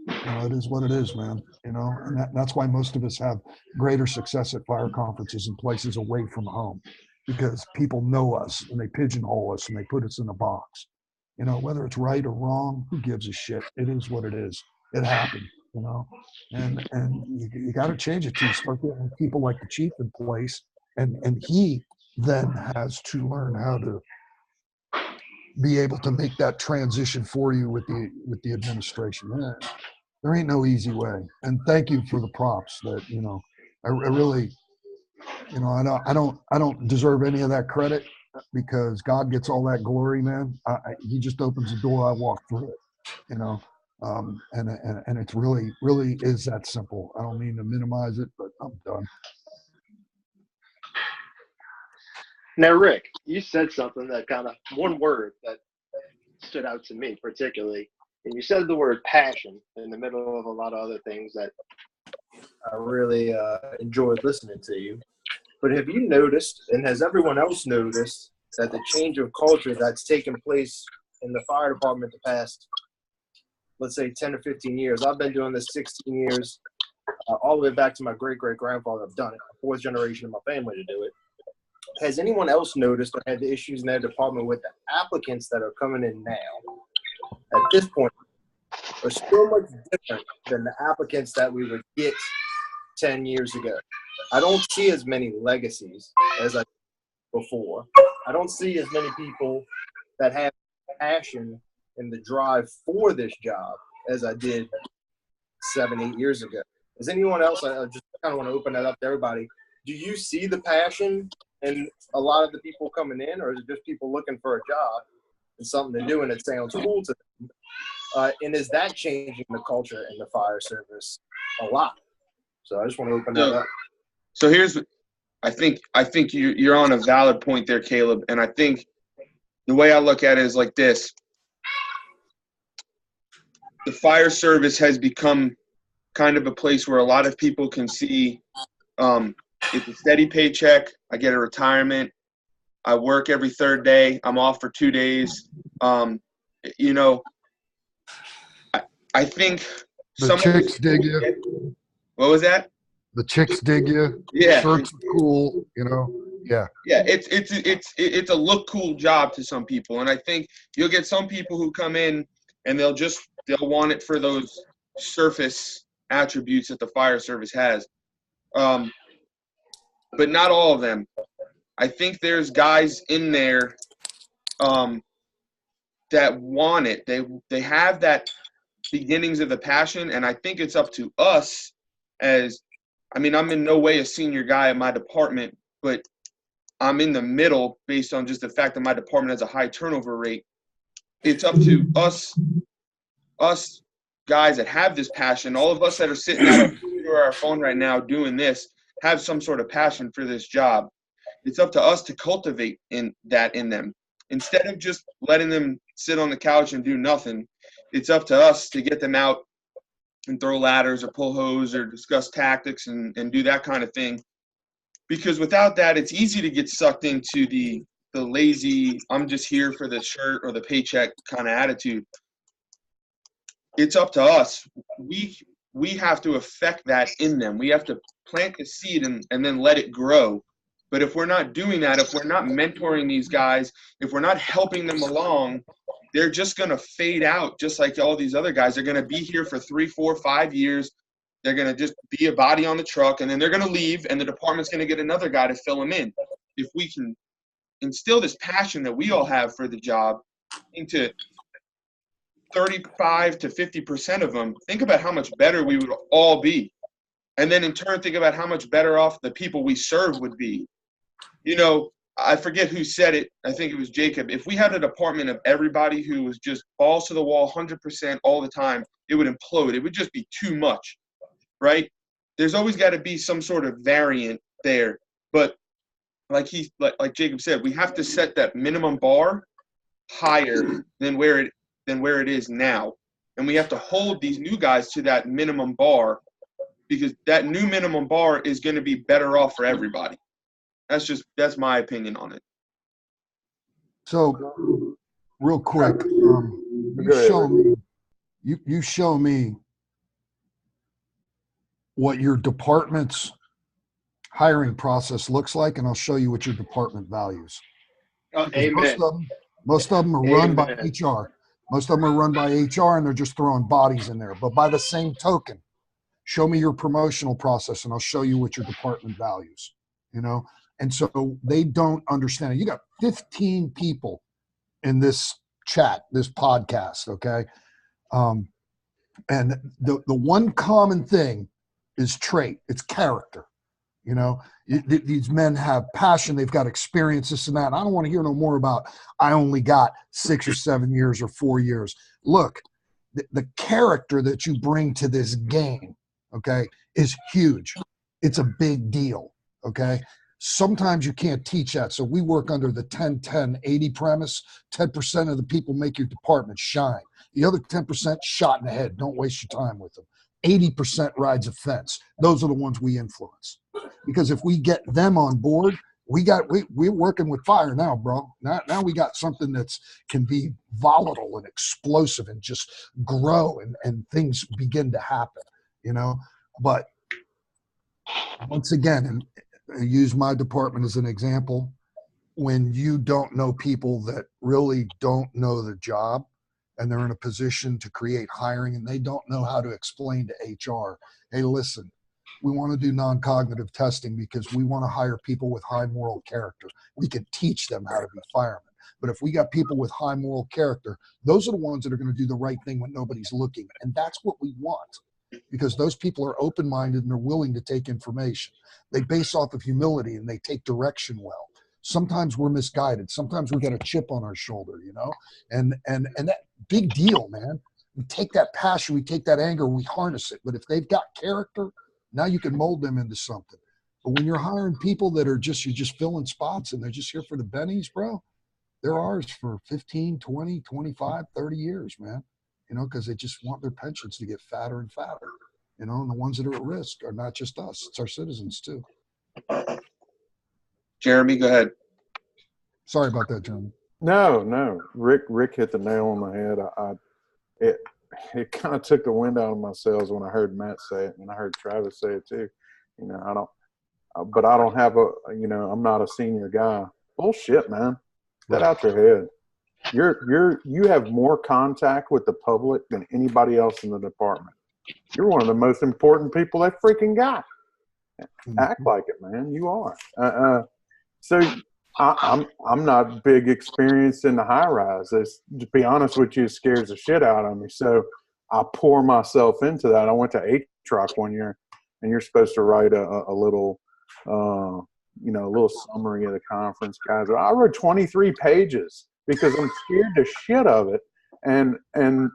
You know, it is what it is, man. You know, and that's why most of us have greater success at fire conferences in places away from home, because people know us and they pigeonhole us and they put us in a box. You know, whether it's right or wrong, who gives a shit? It is what it is. It happened, you know, and you got to change it to start getting people like the chief in place, and he then has to learn how to be able to make that transition for you with the administration. There ain't no easy way. And thank you for the props. That, you know, I really, you know, I don't deserve any of that credit, because God gets all that glory, man. He just opens the door, I walk through it, you know. And it's really is that simple. I don't mean to minimize it, but I'm done. Now, Rick, you said something that kind of, one word that stood out to me particularly, and you said the word passion in the middle of a lot of other things that I really enjoyed listening to you. But have you noticed, and has everyone else noticed, that the change of culture that's taken place in the fire department the past, let's say, 10 or 15 years? I've been doing this 16 years, all the way back to my great-great-grandfather. I've done it, fourth generation of my family to do it. Has anyone else noticed or had the issues in their department with the applicants that are coming in now, at this point, are so much different than the applicants that we would get 10 years ago? I don't see as many legacies as I did before. I don't see as many people that have passion and the drive for this job as I did 7, 8 years ago. Is anyone else, I just kind of want to open that up to everybody, do you see the passion in a lot of the people coming in, or is it just people looking for a job and something to do and it sounds cool to them? And is that changing the culture in the fire service a lot? So I just want to open that up. So here's, I think you're on a valid point there, Caleb. And I think the way I look at it is like this. The fire service has become kind of a place where a lot of people can see it's a steady paycheck. I get a retirement. I work every third day. I'm off for 2 days. You know, I think the chicks dig you. What was that? The chicks dig you. Yeah. Shirts are cool, you know. Yeah. Yeah, it's a look cool job to some people, and I think you'll get some people who come in and they'll want it for those surface attributes that the fire service has. But not all of them. I think there's guys in there that want it. They have that beginnings of the passion, and I think it's up to us I'm in no way a senior guy in my department, but I'm in the middle based on just the fact that my department has a high turnover rate. It's up to us guys that have this passion, all of us that are sitting at our phone right now doing this, have some sort of passion for this job. It's up to us to cultivate in them. Instead of just letting them sit on the couch and do nothing, it's up to us to get them out and throw ladders or pull hose or discuss tactics and do that kind of thing. Because without that, it's easy to get sucked into the lazy, I'm just here for the shirt or the paycheck kind of attitude. It's up to us. We have to affect that in them. We have to plant the seed and then let it grow. But if we're not doing that, if we're not mentoring these guys, if we're not helping them along, they're just going to fade out just like all these other guys. They're going to be here for 3, 4, 5 years. They're going to just be a body on the truck, and then they're going to leave, and the department's going to get another guy to fill them in. If we can instill this passion that we all have for the job into 35 to 50% of them, think about how much better we would all be. And then in turn, think about how much better off the people we serve would be. You know, I forget who said it. I think it was Jacob. If we had a department of everybody who was just balls to the wall 100% all the time, it would implode. It would just be too much, right? There's always got to be some sort of variant there. But like Jacob said, we have to set that minimum bar higher than where it is now. And we have to hold these new guys to that minimum bar, because that new minimum bar is going to be better off for everybody. That's my opinion on it. So, real quick, you show me what your department's hiring process looks like, and I'll show you what your department values. Amen. Most of them are run by HR. Most of them are run by HR, and they're just throwing bodies in there. But by the same token, show me your promotional process, and I'll show you what your department values. You know. And so they don't understand it. You got 15 people in this chat, this podcast, okay? And the one common thing is trait. It's character. You know, these men have passion. They've got experience, this and that. And I don't want to hear no more about I only got 6 or 7 years or 4 years. Look, the character that you bring to this game, okay, is huge. It's a big deal, okay? Sometimes you can't teach that. So we work under the 10-10-80 premise. 10% of the people make your department shine. The other 10% shot in the head. Don't waste your time with them. 80% rides a fence. Those are the ones we influence. Because if we get them on board, we're working with fire now, bro. Now we got something that's can be volatile and explosive and just grow and things begin to happen, you know. But once again, and I use my department as an example, when you don't know people that really don't know the job and they're in a position to create hiring and they don't know how to explain to HR, hey, listen, we want to do non-cognitive testing because we want to hire people with high moral character. We can teach them how to be firemen. But if we got people with high moral character, those are the ones that are going to do the right thing when nobody's looking. And that's what we want, because those people are open-minded and they're willing to take information. They base off of humility and they take direction well. Sometimes we're misguided. Sometimes we got a chip on our shoulder, you know, and that big deal, man. We take that passion, we take that anger, we harness it. But if they've got character, now you can mold them into something. But when you're hiring people that are you're just filling spots and they're just here for the bennies, bro, they're ours for 15, 20, 25, 30 years, man. You know, because they just want their pensions to get fatter and fatter. You know, and the ones that are at risk are not just us, it's our citizens too. Jeremy, go ahead. Sorry about that, Jeremy. No. Rick hit the nail on the head. It kind of took the wind out of my sails when I heard Matt say it, and I heard Travis say it too. You know, I don't have I'm not a senior guy. Bullshit, man. Get out your head. You have more contact with the public than anybody else in the department. You're one of the most important people they freaking got. Act like it, man. You are. So I'm not big experienced in the high rise. To be honest with you, it scares the shit out of me. So I pour myself into that. I went to A-Truck one year, and you're supposed to write a little, a little summary of the conference, guys. I wrote 23 pages because I'm scared to shit of it. And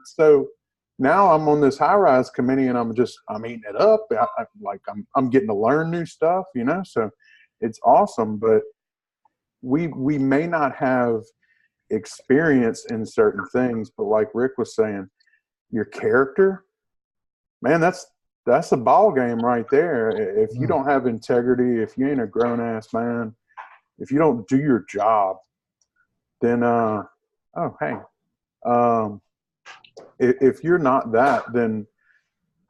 so now I'm on this high rise committee and I'm eating it up. I'm getting to learn new stuff, you know, so it's awesome. But we may not have experience in certain things, but like Rick was saying, your character, man, that's a ball game right there. If you don't have integrity, if you ain't a grown ass man, if you don't do your job, then if you're not that, then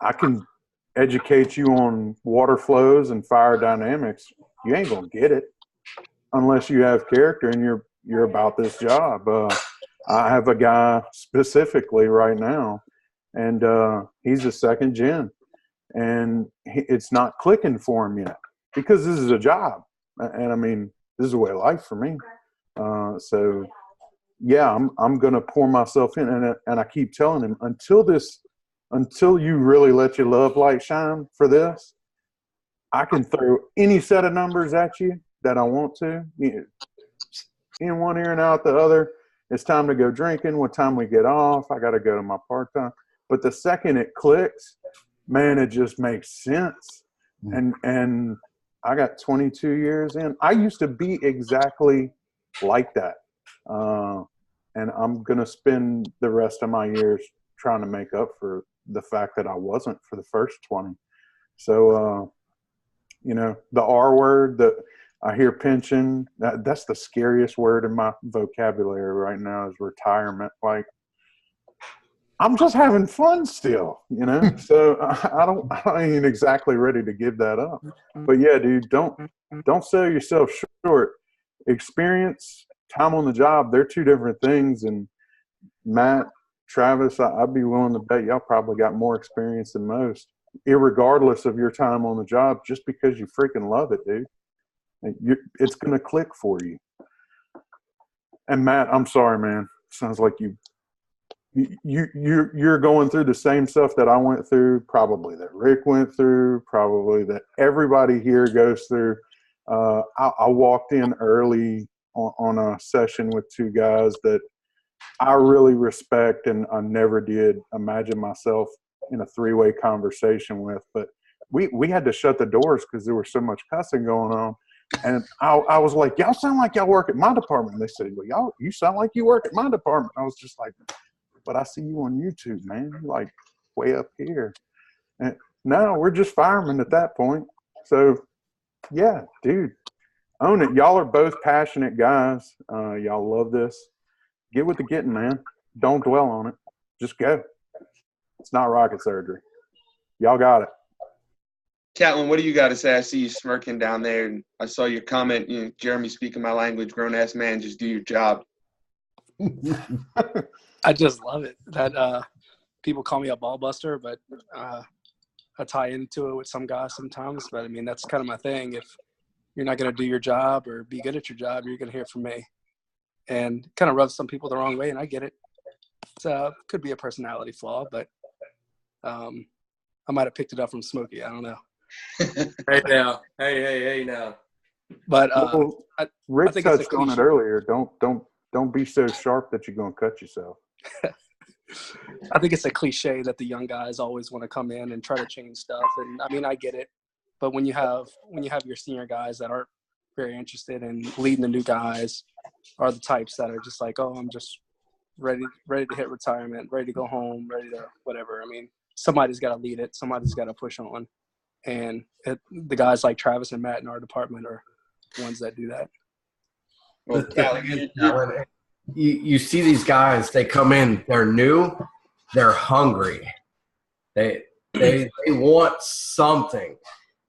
I can educate you on water flows and fire dynamics. You ain't gonna get it unless you have character and you're about this job. I have a guy specifically right now, and he's a second gen, and it's not clicking for him yet because this is a job, and I mean this is a way of life for me. So yeah, I'm gonna pour myself in, and I keep telling him until you really let your love light shine for this, I can throw any set of numbers at you that I want to, in one ear and out the other. It's time to go drinking. What time we get off? I got to go to my part-time. But the second it clicks, man, it just makes sense. And I got 22 years in. I used to be exactly like that. And I'm going to spend the rest of my years trying to make up for the fact that I wasn't for the first 20. So, the R word that I hear pension, that's the scariest word in my vocabulary right now is retirement. Like, I'm just having fun still, so I ain't exactly ready to give that up. But yeah, dude, don't sell yourself short. Experience, time on the job, they're two different things. And Matt, Travis, I'd be willing to bet y'all probably got more experience than most, irregardless of your time on the job, just because you freaking love it, dude. It's going to click for you. And Matt, I'm sorry, man. Sounds like you're going through the same stuff that I went through, probably that Rick went through, probably that everybody here goes through. I walked in early on a session with two guys that I really respect, and I never did imagine myself in a three-way conversation with. But we had to shut the doors because there was so much cussing going on. And I was like, y'all sound like y'all work at my department. And they said, well, you sound like you work at my department. I was just like, but I see you on YouTube, man. You're like way up here. And no, we're just firemen at that point. So, yeah, dude, own it. Y'all are both passionate guys. Y'all love this. Get with the getting, man. Don't dwell on it. Just go. It's not rocket surgery. Y'all got it. Catlin, what do you got to say? I see you smirking down there, and I saw your comment, Jeremy speaking my language, grown-ass man, just do your job. I just love it that people call me a ball buster, but I tie into it with some guys sometimes. But, I mean, that's kind of my thing. If you're not going to do your job or be good at your job, you're going to hear from me. And kind of rubs some people the wrong way, and I get it. It could be a personality flaw, but I might have picked it up from Smokey. I don't know. Hey now. But Rick I think touched on it earlier. Don't be so sharp that you're gonna cut yourself. I think it's a cliche that the young guys always want to come in and try to change stuff, and I mean I get it. But when you have your senior guys that aren't very interested in leading the new guys, are the types that are just like, oh, I'm just ready to hit retirement, ready to go home, ready to whatever. I mean, somebody's got to lead it. Somebody's got to push on. And the guys like Travis and Matt in our department are the ones that do that. Well, you see these guys, they come in, they're new, they're hungry. They want something.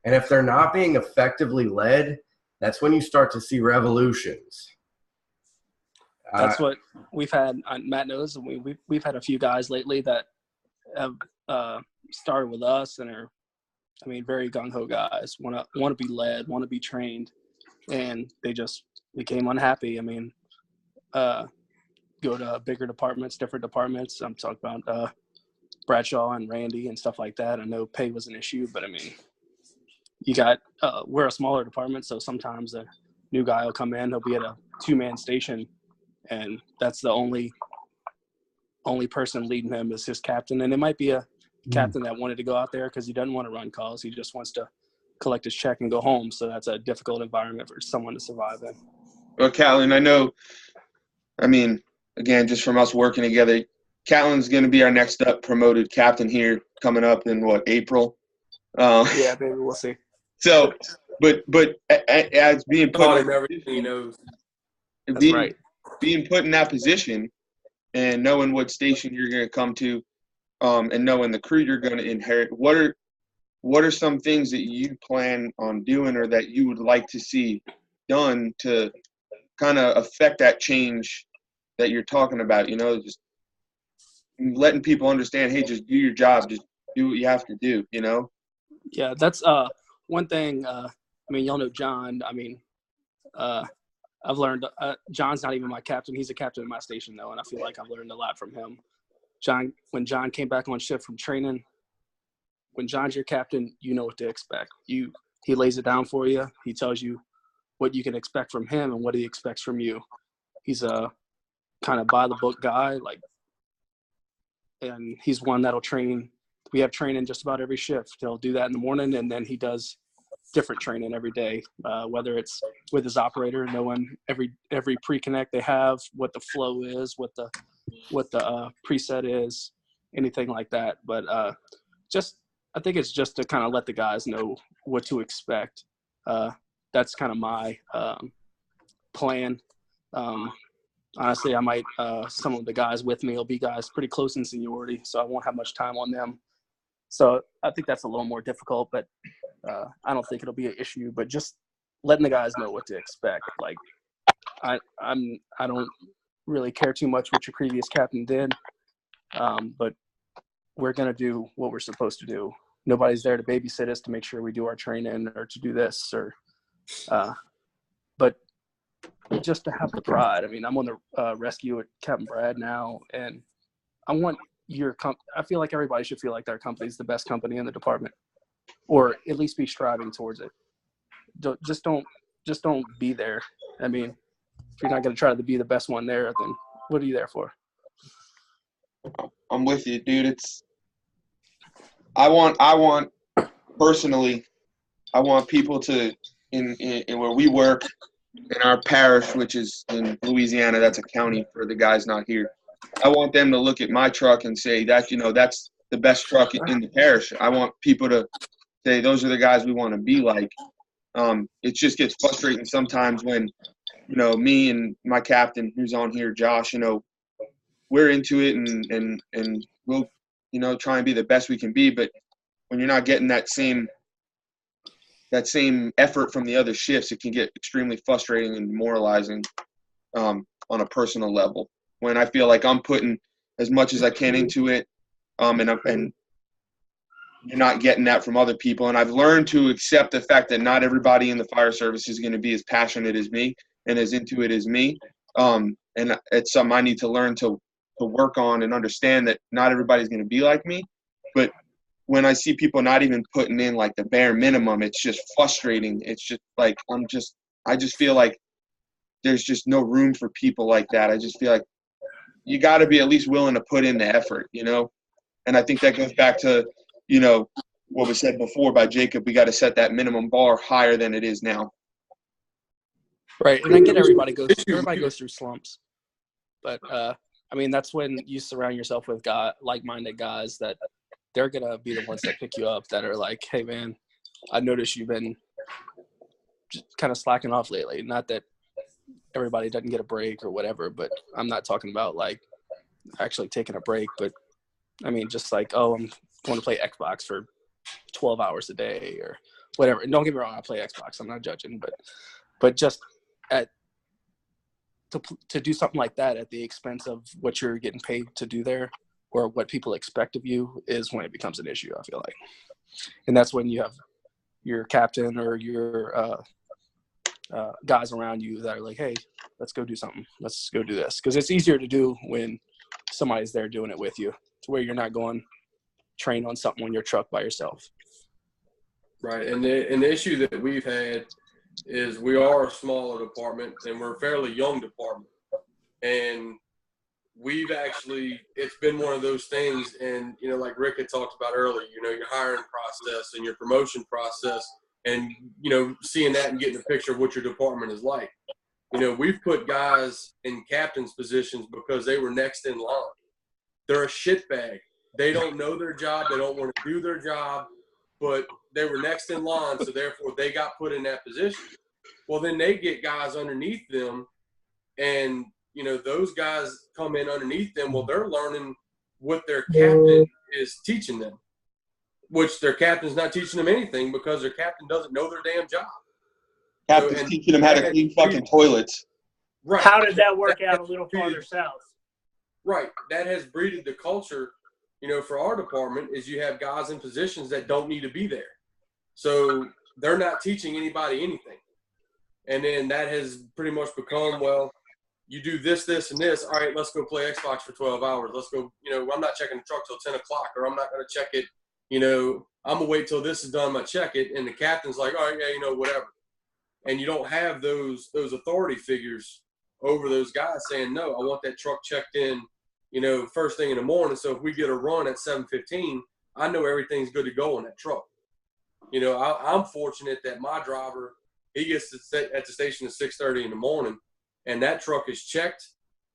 And if they're not being effectively led, that's when you start to see revolutions. That's what we've had. Matt knows we've had a few guys lately that have started with us and are, I mean, very gung-ho guys, want to be led, want to be trained, and they just became unhappy. I mean, go to bigger departments, different departments. I'm talking about Bradshaw and Randy and stuff like that. I know pay was an issue, but I mean, you got we're a smaller department, so sometimes a new guy will come in, he'll be at a 2-man station, and that's the only person leading him is his captain. And it might be a captain that wanted to go out there because he doesn't want to run calls. He just wants to collect his check and go home. So that's a difficult environment for someone to survive in. Well, Catlin, I know, I mean, again, just from us working together, Catlin's going to be our next up promoted captain here coming up in April? Yeah, maybe we'll see. So, but as being Taught put him everything he knows. Being put in that position and knowing what station you're going to come to, and knowing the crew you're going to inherit, what are some things that you plan on doing or that you would like to see done to kind of affect that change that you're talking about, you know, just letting people understand, hey, just do your job, just do what you have to do, you know? Yeah, that's one thing. I mean, y'all know John. I mean, I've learned John's not even my captain. He's a captain in my station, though, and I feel like I've learned a lot from him. When John came back on shift from training, when John's your captain, you know what to expect. He lays it down for you. He tells you what you can expect from him and what he expects from you. He's a kind of by the book guy, and he's one that'll train. We have training just about every shift. He'll do that in the morning, and then he does different training every day, whether it's with his operator, knowing every pre-connect they have, what the flow is, what the preset is, anything like that. But I think it's just to kind of let the guys know what to expect. That's kind of my plan. Honestly, I might some of the guys with me will be guys pretty close in seniority, so I won't have much time on them. So I think that's a little more difficult, but I don't think it'll be an issue. But just letting the guys know what to expect. Like I don't really care too much what your previous captain did, but we're gonna do what we're supposed to do. Nobody's there to babysit us to make sure we do our training or to do this or, but just to have the pride. I mean, I'm on the rescue at Captain Brad now, and I want I feel like everybody should feel like their company's the best company in the department, or at least be striving towards it. Just don't be there. I mean, if you're not going to try to be the best one there, then what are you there for? I'm with you, dude. I want personally, I want people to in where we work in our parish, which is in Louisiana, that's a county for the guys not here. I want them to look at my truck and say that, you know, that's the best truck in the parish. I want people to say those are the guys we want to be like. It just gets frustrating sometimes when, you know, me and my captain who's on here, Josh, you know, we're into it and we'll, you know, try and be the best we can be. But when you're not getting that same effort from the other shifts, it can get extremely frustrating and demoralizing on a personal level. When I feel like I'm putting as much as I can into it, and you're not getting that from other people. And I've learned to accept the fact that not everybody in the fire service is going to be as passionate as me and as into it as me. And it's something I need to learn to work on and understand that not everybody's going to be like me. But when I see people not even putting in like the bare minimum, it's just frustrating. It's just like, I just feel like there's just no room for people like that. I just feel like you got to be at least willing to put in the effort, you know? And I think that goes back to, you know, what was said before by Jacob. We got to set that minimum bar higher than it is now. Right. And I get everybody goes through slumps, but I mean, that's when you surround yourself with like-minded guys that they're going to be the ones that pick you up, that are like, hey man, I noticed you've been just kind of slacking off lately. Not that everybody doesn't get a break or whatever, but I'm not talking about like actually taking a break, but I mean, just like, oh, I'm going to play Xbox for 12 hours a day or whatever. And don't get me wrong, I play Xbox. I'm not judging, but just to do something like that at the expense of what you're getting paid to do there or what people expect of you is when it becomes an issue, I feel like. And that's when you have your captain or your guys around you that are like, hey, let's go do something. Let's go do this. Because it's easier to do when somebody's there doing it with you, to where you're not going train on something on your truck by yourself. Right. And the issue that we've had is we are a smaller department and we're a fairly young department. And we've actually, it's been one of those things. And, you know, like Rick had talked about earlier, you know, your hiring process and your promotion process and, you know, seeing that and getting a picture of what your department is like. You know, we've put guys in captain's positions because they were next in line. They're a shitbag. They don't know their job. They don't want to do their job, but they were next in line, so therefore they got put in that position. Well, then they get guys underneath them, and, you know, those guys come in underneath them. Well, they're learning what their captain is teaching them, which their captain's not teaching them anything because their captain doesn't know their damn job. Captain's teaching them how to clean fucking toilets. Right. How did that work out a little farther south? Right. That has breeded the culture, for our department is you have guys in positions that don't need to be there. So they're not teaching anybody anything. And then that has pretty much become, well, you do this, this, and this. All right, let's go play Xbox for 12 hours. Let's go, I'm not checking the truck till 10 o'clock, or I'm not going to check it. I'm going to wait till this is done. I'm going to check it. And the captain's like, all right, yeah, whatever. And you don't have those authority figures over those guys saying, no, I want that truck checked in, first thing in the morning. So if we get a run at 7:15, I know everything's good to go on that truck. I'm fortunate that my driver, he gets to sit at the station at 6:30 in the morning, and that truck is checked,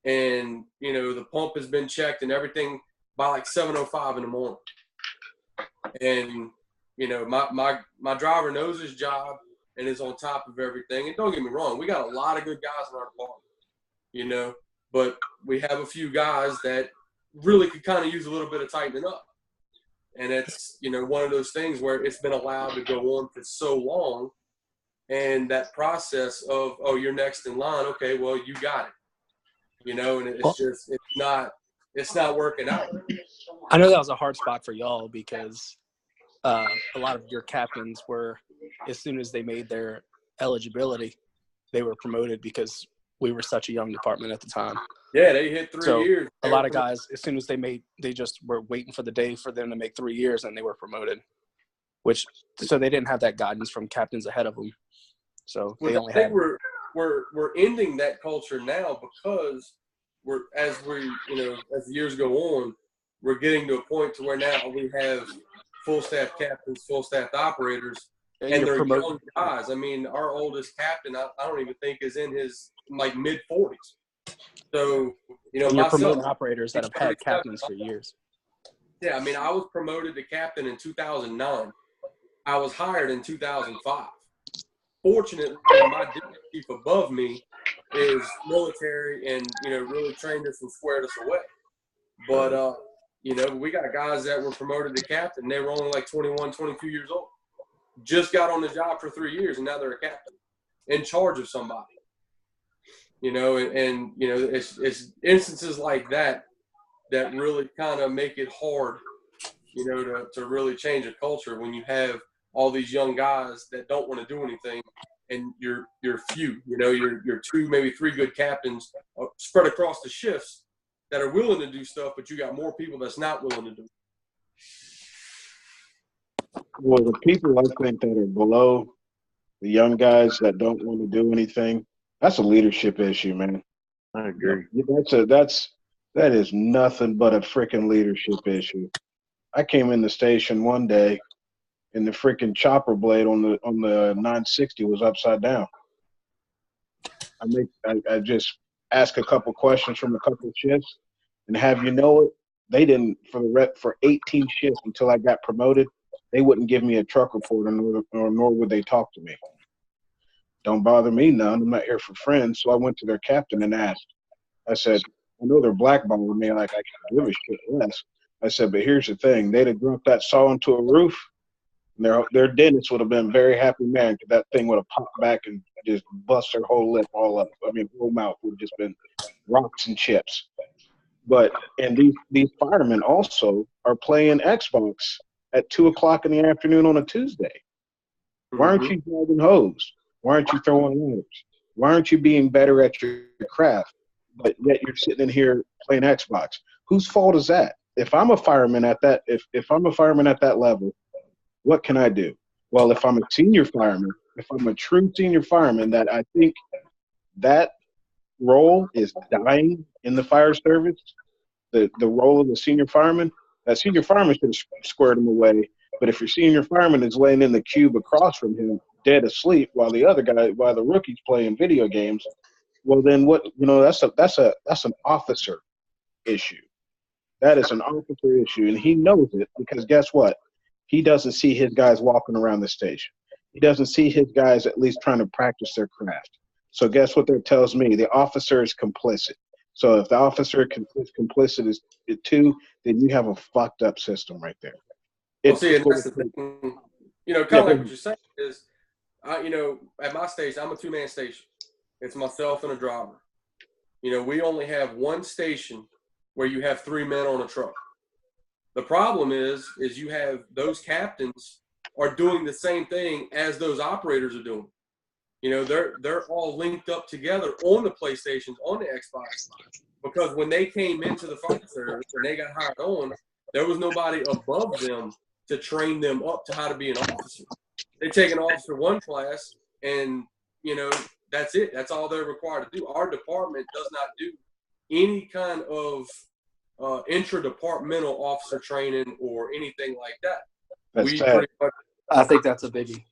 and the pump has been checked and everything by like 7:05 in the morning. And my driver knows his job and is on top of everything. And don't get me wrong, we got a lot of good guys in our department, but we have a few guys that really could kind of use a little bit of tightening up. And it's, one of those things where it's been allowed to go on for so long. And that process of, oh, you're next in line. Okay, well, you got it. And it's not working out. I know that was a hard spot for y'all because a lot of your captains were, as soon as they made their eligibility, they were promoted because we were such a young department at the time. Yeah, they hit 3 years. A lot of guys, as soon as they just were waiting for the day for them to make 3 years, and they were promoted. So they didn't have that guidance from captains ahead of them. So they only had. We're ending that culture now because as the years go on, we're getting to a point to where now we have full staff captains, full staff operators, and they're young guys. I mean, our oldest captain, I don't even think is in his mid 40s. So you're promoting operators that have had captains for years. Yeah, I mean, I was promoted to captain in 2009. I was hired in 2005. Fortunately, my deputy chief above me is military and, really trained us and squared us away. But, we got guys that were promoted to captain. They were only like 21, 22 years old. Just got on the job for 3 years, and now they're a captain in charge of somebody. It's instances like that really kind of make it hard, to really change a culture when you have all these young guys that don't want to do anything, and you're few, you're two, maybe three good captains spread across the shifts that are willing to do stuff, but you got more people that's not willing to do it. Well, the people I think that are below the young guys that don't want to do anything, that's a leadership issue, man. I agree. That is nothing but a freaking leadership issue. I came in the station one day, and the freaking chopper blade on the 960 was upside down. I just ask a couple questions from a couple shifts, and have you know it, they didn't for 18 shifts until I got promoted. They wouldn't give me a truck report, nor would they talk to me. Don't bother me none. I'm not here for friends. So I went to their captain and asked. I said, I know they're blackballing me, like I can't give a shit less. I said, but here's the thing: they'd have dropped that saw into a roof. Their dentist would have been very happy man, because that thing would have popped back and just bust their whole lip all up. I mean, whole mouth would have just been rocks and chips. And these firemen also are playing Xbox at 2:00 in the afternoon on a Tuesday. Why aren't you dragging hose? Why aren't you throwing ladders? Why aren't you being better at your craft? But yet you're sitting in here playing Xbox. Whose fault is that? If I'm a fireman at that, if I'm a fireman at that level, what can I do? Well, if I'm a senior fireman, if I'm a true senior fireman, that I think that role is dying in the fire service, the role of the senior fireman, that senior fireman should have squared him away. But if your senior fireman is laying in the cube across from him, dead asleep, while the rookie's playing video games, well, then what? That's an officer issue. That is an officer issue, and he knows it, because guess what? He doesn't see his guys walking around the station. He doesn't see his guys at least trying to practice their craft. So guess what that tells me? The officer is complicit. So if the officer is complicit too, then you have a fucked up system right there. Well, see, and that's the thing. Kind of like what you're saying is, at my station, I'm a two-man station. It's myself and a driver. we only have one station where you have 3 men on a truck. The problem is you have those captains are doing the same thing as those operators are doing. They're all linked up together on the PlayStations, on the Xbox, because when they came into the fire service and they got hired on, there was nobody above them to train them up to how to be an officer. They take an officer 1 class and, that's it. That's all they're required to do. Our department does not do any kind of intra-departmental officer training or anything like that. That's We sad. pretty much, I think that's a biggie.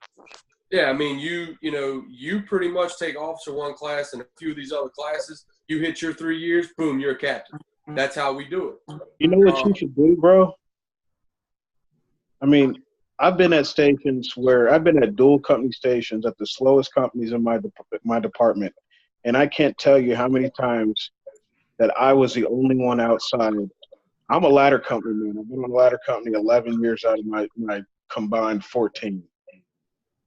yeah, I mean, you pretty much take Officer 1 class and a few of these other classes. You hit your 3 years, boom, you're a captain. That's how we do it. You know what you should do, bro? I mean, I've been at stations where I've been at dual company stations at the slowest companies in my department, and I can't tell you how many times that I was the only one outside. I'm a ladder company man. I've been on a ladder company 11 years out of my combined 14.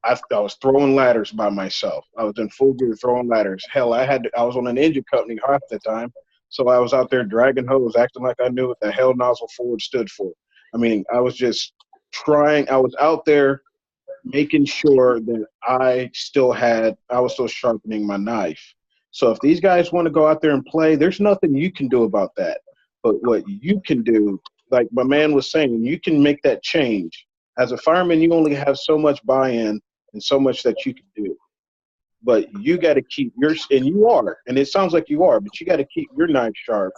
I was throwing ladders by myself. I was in full gear throwing ladders. Hell, I was on an engine company half the time, so I was out there dragging hose, acting like I knew what the hell nozzle forward stood for. I mean, I was just trying. I was out there making sure that I was still sharpening my knife. So if these guys want to go out there and play, there's nothing you can do about that. But what you can do, like my man was saying, you can make that change. As a fireman, you only have so much buy-in and so much that you can do. But you got to keep and you are, and it sounds like you are, but you got to keep your knife sharp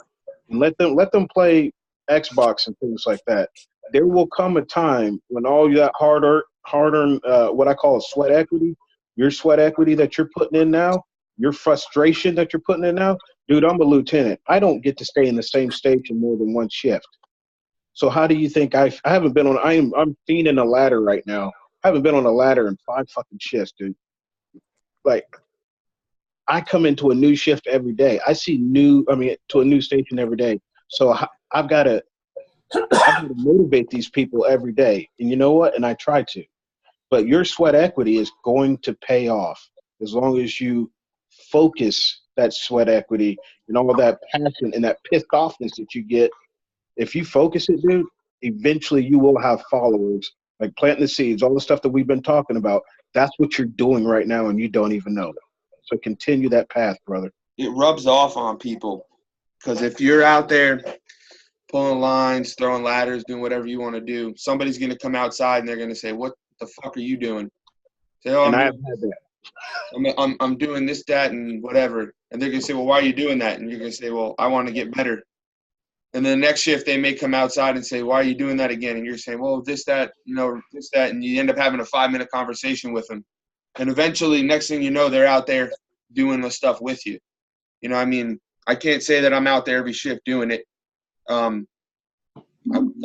and let them play Xbox and things like that. There will come a time when all that hard-earned, what I call sweat equity, your sweat equity that you're putting in now, your frustration that you're putting in now, dude, I'm a lieutenant. I don't get to stay in the same station more than 1 shift. So how do you think I haven't been on? I'm fiending a ladder right now. I haven't been on a ladder in 5 fucking shifts, dude. Like, I come into a new shift every day. To a new station every day. So I've got to motivate these people every day. And you know what? And I try to. But your sweat equity is going to pay off as long as you focus that sweat equity and all that passion and that pissed offness that you get. If you focus it, dude, eventually you will have followers, like planting the seeds, all the stuff that we've been talking about. That's what you're doing right now, and you don't even know it. So continue that path, brother. It rubs off on people because if you're out there pulling lines, throwing ladders, doing whatever you want to do, somebody's going to come outside and they're going to say, "What the fuck are you doing?" Say, "Oh, and I have had that. I'm doing this, that, and whatever." And they're going to say, "Well, why are you doing that?" And you're going to say, "Well, I want to get better." And then the next shift, they may come outside and say, "Why are you doing that again?" And you're saying, "Well, this, that, this, that." And you end up having a 5-minute conversation with them. And eventually, next thing you know, they're out there doing the stuff with you. I mean, I can't say that I'm out there every shift doing it. I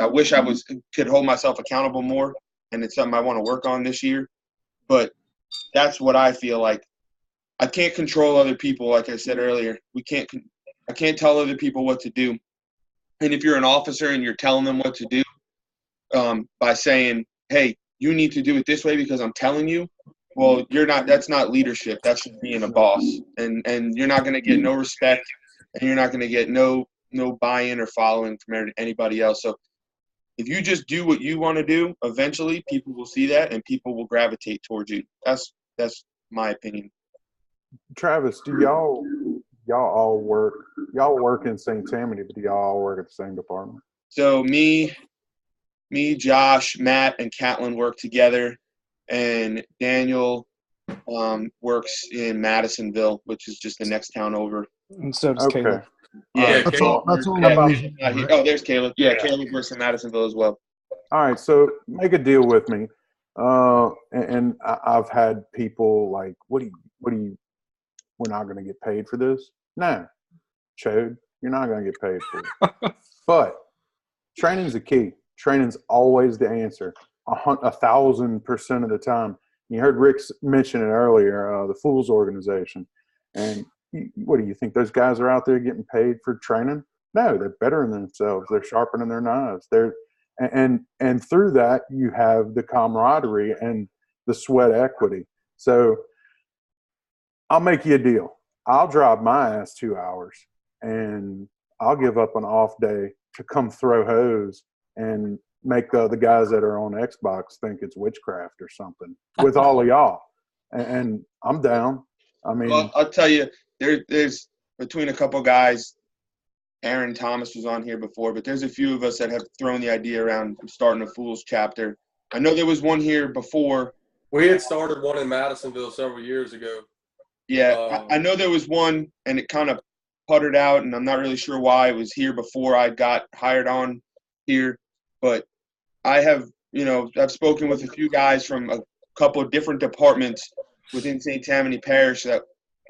wish I could hold myself accountable more, and it's something I want to work on this year. But that's what I feel like. I can't control other people, like I said earlier. I can't tell other people what to do. And if you're an officer and you're telling them what to do by saying, "Hey, you need to do it this way because I'm telling you," well, that's not leadership. That's just being a boss. And you're not going to get no respect, and you're not going to get no buy-in or following from anybody else. So if you just do what you want to do, eventually people will see that and people will gravitate towards you. That's my opinion. Travis, do y'all all work? Y'all work in St. Tammany, but do y'all all work at the same department? So me, Josh, Matt, and Catlin work together, and Daniel works in Madisonville, which is just the next town over. And so does Caleb. Yeah, That's all the reason. Right? Oh, there's Caleb. Yeah, Caleb works in Madisonville as well. All right, so make a deal with me. And I've had people like, what do you, we're not going to get paid for this? No, Chode, you're not going to get paid for it. But training's the key. Training's always the answer, 1,000% of the time. You heard Rick mention it earlier, the Fools Organization. And what do you think? Those guys are out there getting paid for training? No, they're bettering themselves. They're sharpening their knives. And through that, you have the camaraderie and the sweat equity. So I'll make you a deal. I'll drive my ass 2 hours. and I'll give up an off day to come throw hose and make the other guys that are on Xbox think it's witchcraft or something with all of y'all. And I'm down. I mean, Well, I'll tell you, there's between a couple guys, Aaron Thomas was on here before, but there's a few of us that have thrown the idea around starting a Fools chapter. I know there was one here before. We had started one in Madisonville several years ago. Yeah, I know there was one, and it kind of puttered out, and I'm not really sure why. It was here before I got hired on here. But I have, I've spoken with a few guys from a couple of different departments within St. Tammany Parish that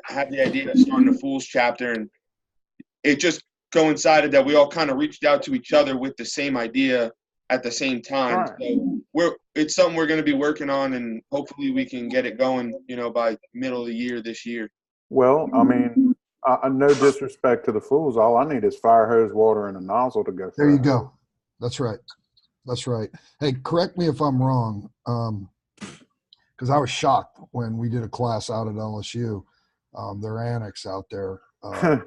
had the idea of starting a Fools chapter, and it just coincided that we all kind of reached out to each other with the same idea at the same time. Right. So it's something we're going to be working on, and hopefully we can get it going, by middle of the year this year. well, I mean, no disrespect to the Fools. All I need is fire hose, water, and a nozzle to go through. There you go. That's right. That's right. Hey, correct me if I'm wrong, because I was shocked when we did a class out at LSU, their annex out there. There's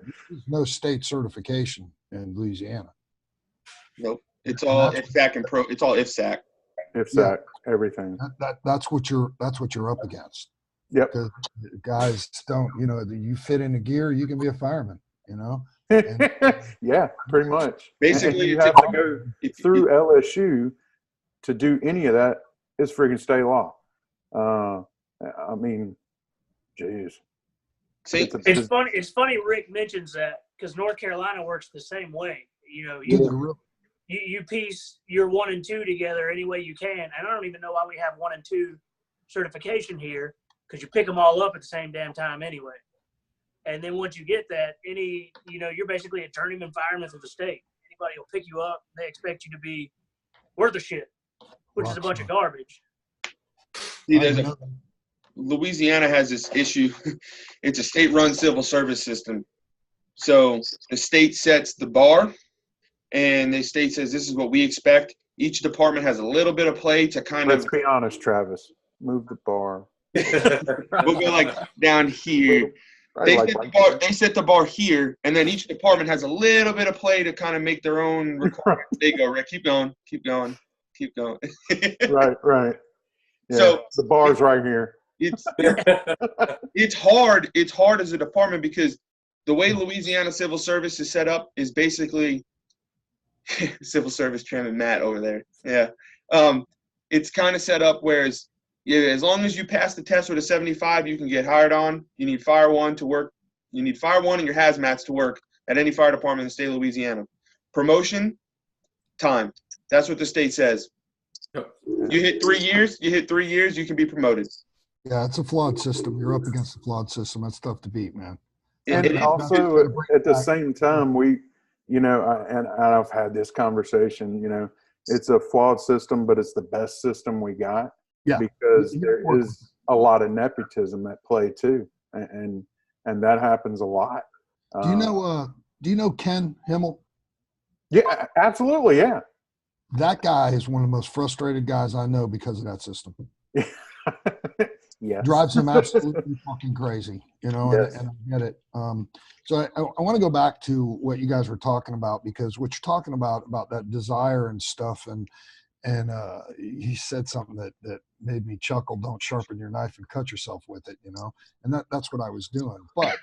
no state certification in Louisiana. Nope. It's all IFSAC and pro. It's all IFSAC. IFSAC, everything. That's what you're up against. Yep. Because guys don't, you fit in a gear, you can be a fireman. And, yeah, pretty much. Basically, and you have to go through LSU to do any of that. It's freaking state law. I mean, geez. It's funny. It's funny Rick mentions that because North Carolina works the same way. You piece your 1 and 2 together any way you can. And I don't even know why we have 1 and 2 certification here, because you pick them all up at the same damn time anyway. And then once you get that, you're basically a journeyman fireman for the state. Anybody will pick you up. They expect you to be worth a shit, which is a bunch of garbage. See, Louisiana has this issue. It's a state-run civil service system. So the state sets the bar, and the state says this is what we expect. Each department has a little bit of play to Let's be honest, Travis. Move the bar. We'll go like down here. They set the bar here, and then each department has a little bit of play to kind of make their own requirements. There you go, Rick. Keep going. Right. Yeah, So the bar's right here. It's hard. It's hard as a department because the way Louisiana civil service is set up is basically civil service chairman Matt over there. Yeah. It's kind of set up whereas as long as you pass the test with a 75, you can get hired on. You need Fire One to work. You need Fire One and your hazmats to work at any fire department in the state of Louisiana. Promotion, time. That's what the state says. You hit 3 years, you can be promoted. Yeah, it's a flawed system. You're up against a flawed system. That's tough to beat, man. And also at the same time, and I've had this conversation, it's a flawed system, but it's the best system we got. Yeah. Because there is a lot of nepotism at play too. And that happens a lot. Do you know Ken Himmel? Yeah, absolutely. Yeah. That guy is one of the most frustrated guys I know because of that system. Yeah. Drives him absolutely fucking crazy, Yes. and I get it. So I want to go back to what you guys were talking about, because what you're talking about that desire and stuff, and he said something that made me chuckle. Don't sharpen your knife and cut yourself with it, and that's what I was doing. But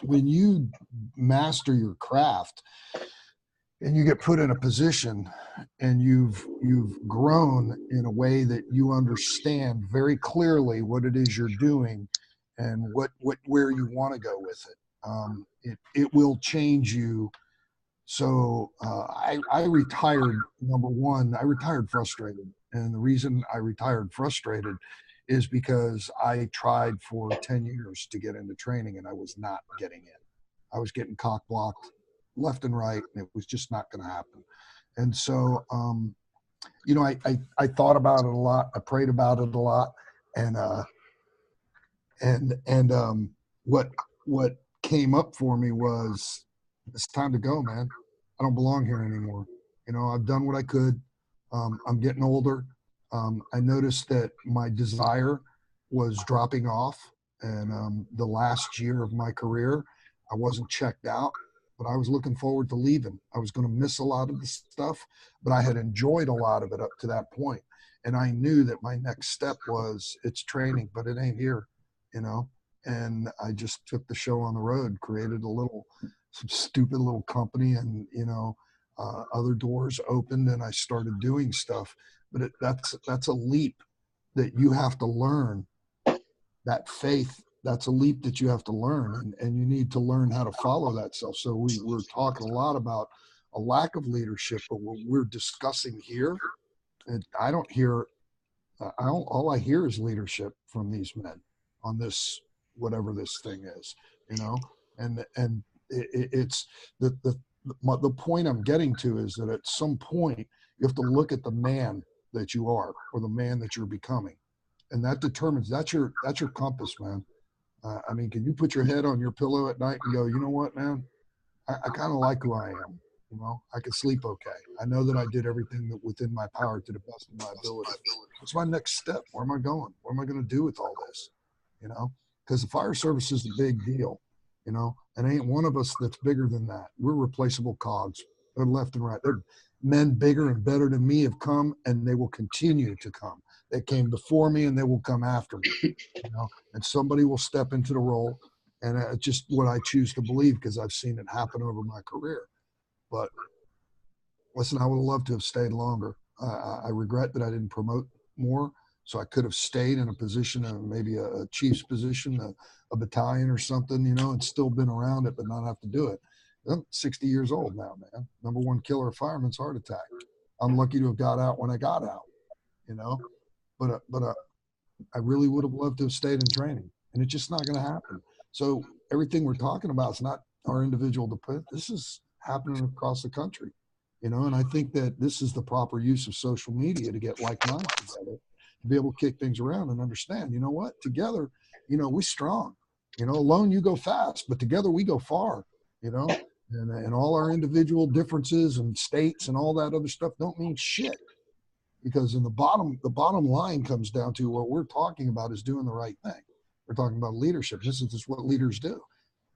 when you master your craft and you get put in a position and you've grown in a way that you understand very clearly what it is you're doing and where you want to go with it, it will change you. So I retired. Number one, I retired frustrated, and the reason I retired frustrated is because I tried for 10 years to get into training and I was not getting in. I was getting cock blocked left and right, and it was just not going to happen. And so, I thought about it a lot. I prayed about it a lot, and what came up for me was, it's time to go, man. I don't belong here anymore. I've done what I could. I'm getting older. I noticed that my desire was dropping off, and the last year of my career, I wasn't checked out. but I was looking forward to leaving. I was going to miss a lot of the stuff, but I had enjoyed a lot of it up to that point. And I knew that my next step was it's training, but it ain't here, you know? And I just took the show on the road, created some stupid little company, and, you know, other doors opened and I started doing stuff. But that's a leap that you have to learn. That faith, that's a leap that you have to learn, and you need to learn how to follow that self. So we're talking a lot about a lack of leadership, but what we're discussing here, and I don't hear, all I hear is leadership from these men on this, whatever this thing is, you know, and it's the point I'm getting to is that at some point you have to look at the man that you are, or the man that you're becoming. And that determines, that's your compass, man. I mean, can you put your head on your pillow at night and go, you know what, man, I kind of like who I am. You know, I can sleep okay. I know that I did everything that within my power to the best of my ability. What's my next step? Where am I going? What am I going to do with all this? You know, because the fire service is a big deal, you know, and ain't one of us that's bigger than that. We're replaceable cogs. They're left and right. They're men bigger and better than me have come, and they will continue to come. They came before me and they will come after me, you know, and somebody will step into the role. And it's just what I choose to believe, because I've seen it happen over my career. But listen, I would have loved to have stayed longer. I regret that I didn't promote more. So I could have stayed in a position of maybe a chief's position, a battalion or something, you know, and still been around it, but not have to do it. I'm 60 years old now, man. Number one killer of firemen's heart attack. I'm lucky to have got out when I got out, you know, but I really would have loved to have stayed in training, and it's just not going to happen. So everything we're talking about is not our individual dependent. This is happening across the country, you know, and I think that this is the proper use of social media to get like-minded together, to be able to kick things around and understand, you know what, together, you know, we're strong, you know, alone you go fast, but together we go far, you know, and all our individual differences and states and all that other stuff don't mean shit, because in the bottom line comes down to what we're talking about is doing the right thing. We're talking about leadership. This is just what leaders do.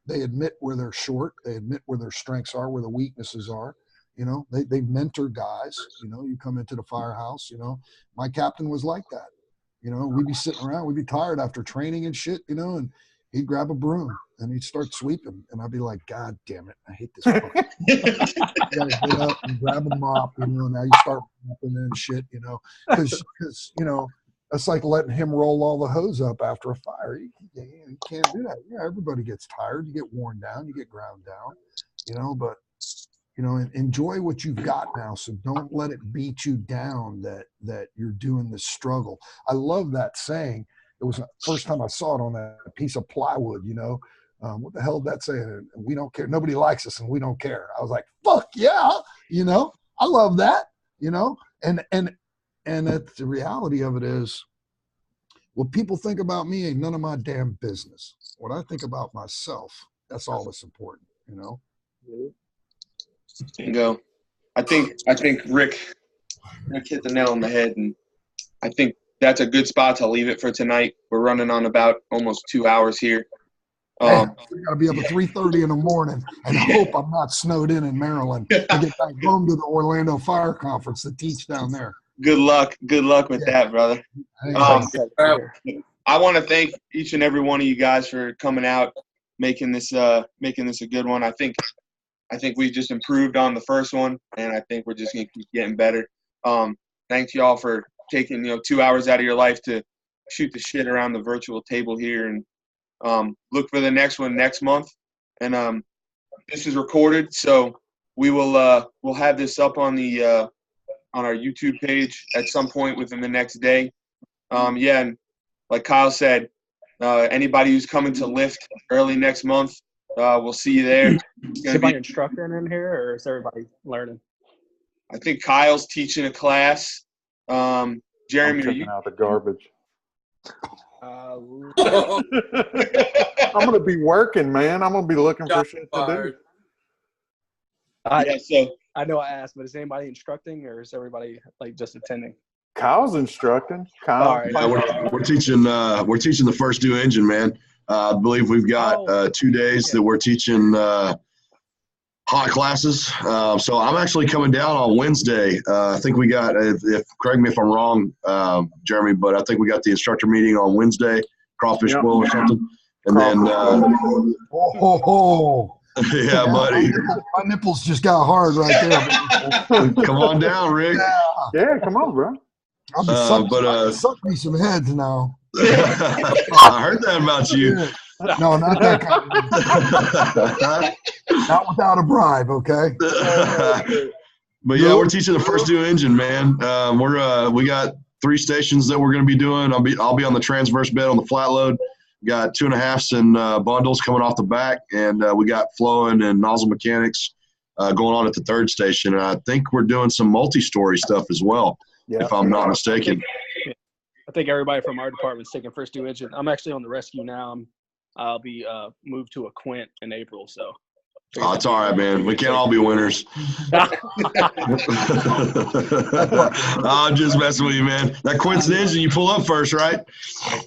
They admit where they're short. They admit where their strengths are, where the weaknesses are. You know, they mentor guys. You know, you come into the firehouse, you know, my captain was like that. You know, we'd be sitting around, we'd be tired after training and shit, you know, and he'd grab a broom and he'd start sweeping. And I'd be like, God damn it, I hate this fucking you gotta get up and grab a mop, you know, now you start mopping and shit, you know, because, you know, it's like letting him roll all the hose up after a fire. You can't do that. Yeah, everybody gets tired. You get worn down. You get ground down, you know, but, you know, enjoy what you've got now. So don't let it beat you down that you're doing this struggle. I love that saying. It was the first time I saw it on that piece of plywood, you know. What the hell did that say? We don't care. Nobody likes us and we don't care. I was like, fuck yeah. You know, I love that, you know, and the reality of it is, what people think about me ain't none of my damn business. What I think about myself, that's all that's important, you know? There you go. I think Rick hit the nail on the head, and I think that's a good spot to leave it for tonight. We're running on about almost 2 hours here. We got to be up at 3:30 in the morning and hope I'm not snowed in Maryland to get back home to the Orlando Fire Conference to teach down there. Good luck with that, brother. I want to thank each and every one of you guys for coming out, making this a good one. I think we just improved on the first one, and I think we're just gonna keep getting better. Thanks y'all for taking 2 hours out of your life to shoot the shit around the virtual table here, and look for the next one next month. And this is recorded, so we will we'll have this up on the on our YouTube page at some point within the next day. Yeah, and like Kyle said, anybody who's coming to lift early next month, we'll see you there. Is everybody instructing in here, or is everybody learning? I think Kyle's teaching a class. Jeremy, I'm checking out the garbage. I'm gonna be working, man. I'm gonna be looking for shit to do. I know I asked, but is anybody instructing, or is everybody like just attending? Kyle's instructing. Kyle. All right. Yeah, we're teaching the first due engine, man. I believe we've got 2 days that we're teaching hot classes. So I'm actually coming down on Wednesday. I think we got, correct me if I'm wrong, Jeremy, but I think we got the instructor meeting on Wednesday, crawfish Yep. boil or something. And then, yeah, buddy. My nipples just got hard right there. Come on down, Rick. Yeah, come on, bro. I'll be suck me some heads now. I heard that about you. No, not that kind of. Not without a bribe, okay? But yeah, we're teaching the first due engine, man. We got 3 stations that we're going to be doing. I'll be on the transverse bed on the flat load. Got 2.5s and bundles coming off the back, and we got flowing and nozzle mechanics going on at the 3rd station. And I think we're doing some multi-story stuff as well, if I'm not mistaken. I think everybody from our department is taking first due engine. I'm actually on the rescue now. I'll be moved to a Quint in April, so. Oh, it's all right, man. We can't all be winners. I'm just messing with you, man. That Quint's the engine you pull up first, right?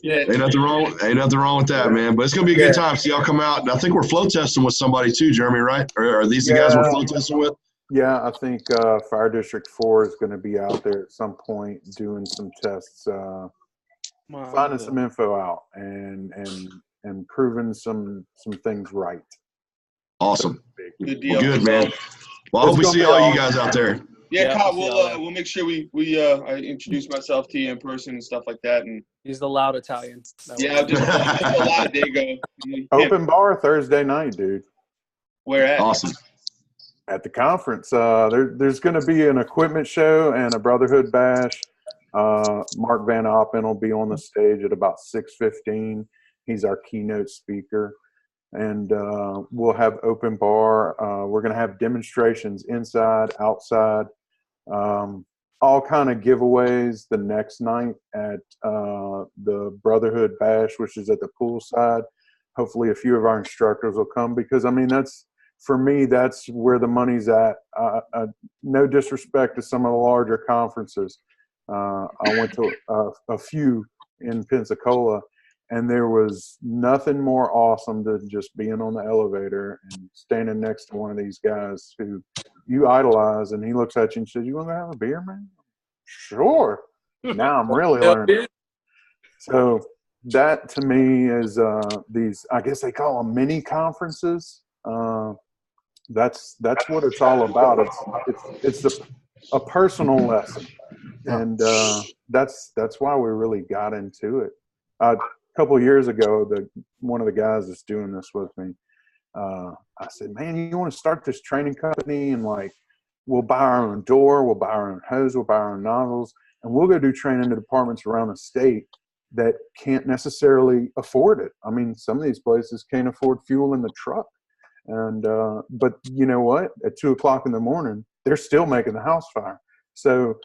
Yeah. Ain't nothing wrong with that, man. But it's gonna be a good time. See y'all come out. And I think we're flow testing with somebody too, Jeremy, right? Or are these the guys we're flow testing with? Yeah, I think Fire District 4 is going to be out there at some point doing some tests, finding some info out and proving some things right. Awesome. Good deal. Well, good, man. Well, I hope we see all you guys out there. Yeah, Kyle, we'll make sure I introduce myself to you in person and stuff like that. And he's the loud Italian. Yeah, just a lot. There you go. Open bar Thursday night, dude. Where at? Awesome. At the conference. There's going to be an equipment show and a Brotherhood bash. Mark Van Oppen will be on the stage at about 6:15. He's our keynote speaker. And we'll have open bar. We're going to have demonstrations inside, outside, all kind of giveaways the next night at the Brotherhood Bash, which is at the poolside. Hopefully a few of our instructors will come because, I mean, that's where the money's at. No disrespect to some of the larger conferences. I went to a few in Pensacola, and there was nothing more awesome than just being on the elevator and standing next to one of these guys who you idolize, and he looks at you and says, "You want to have a beer, man?" Sure. Now I'm really learning. So that to me is these, I guess they call them mini conferences. That's what it's all about. It's a personal lesson, and that's why we really got into it. A couple of years ago, one of the guys that's doing this with me, I said, "Man, you want to start this training company and like we'll buy our own door, we'll buy our own hose, we'll buy our own nozzles, and we'll go do training to departments around the state that can't necessarily afford it. I mean, some of these places can't afford fuel in the truck." And but you know what? At 2 o'clock in the morning, they're still making the house fire. So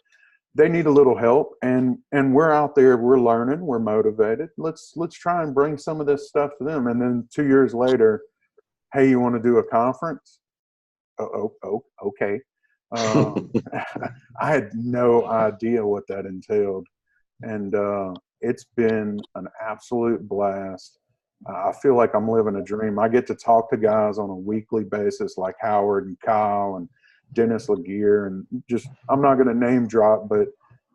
they need a little help, and we're out there, we're learning, we're motivated. Let's try and bring some of this stuff to them. And then 2 years later, hey, you want to do a conference? Okay. I had no idea what that entailed, and it's been an absolute blast. I feel like I'm living a dream. I get to talk to guys on a weekly basis like Howard and Kyle and Dennis Laguerre, and just, I'm not going to name drop, but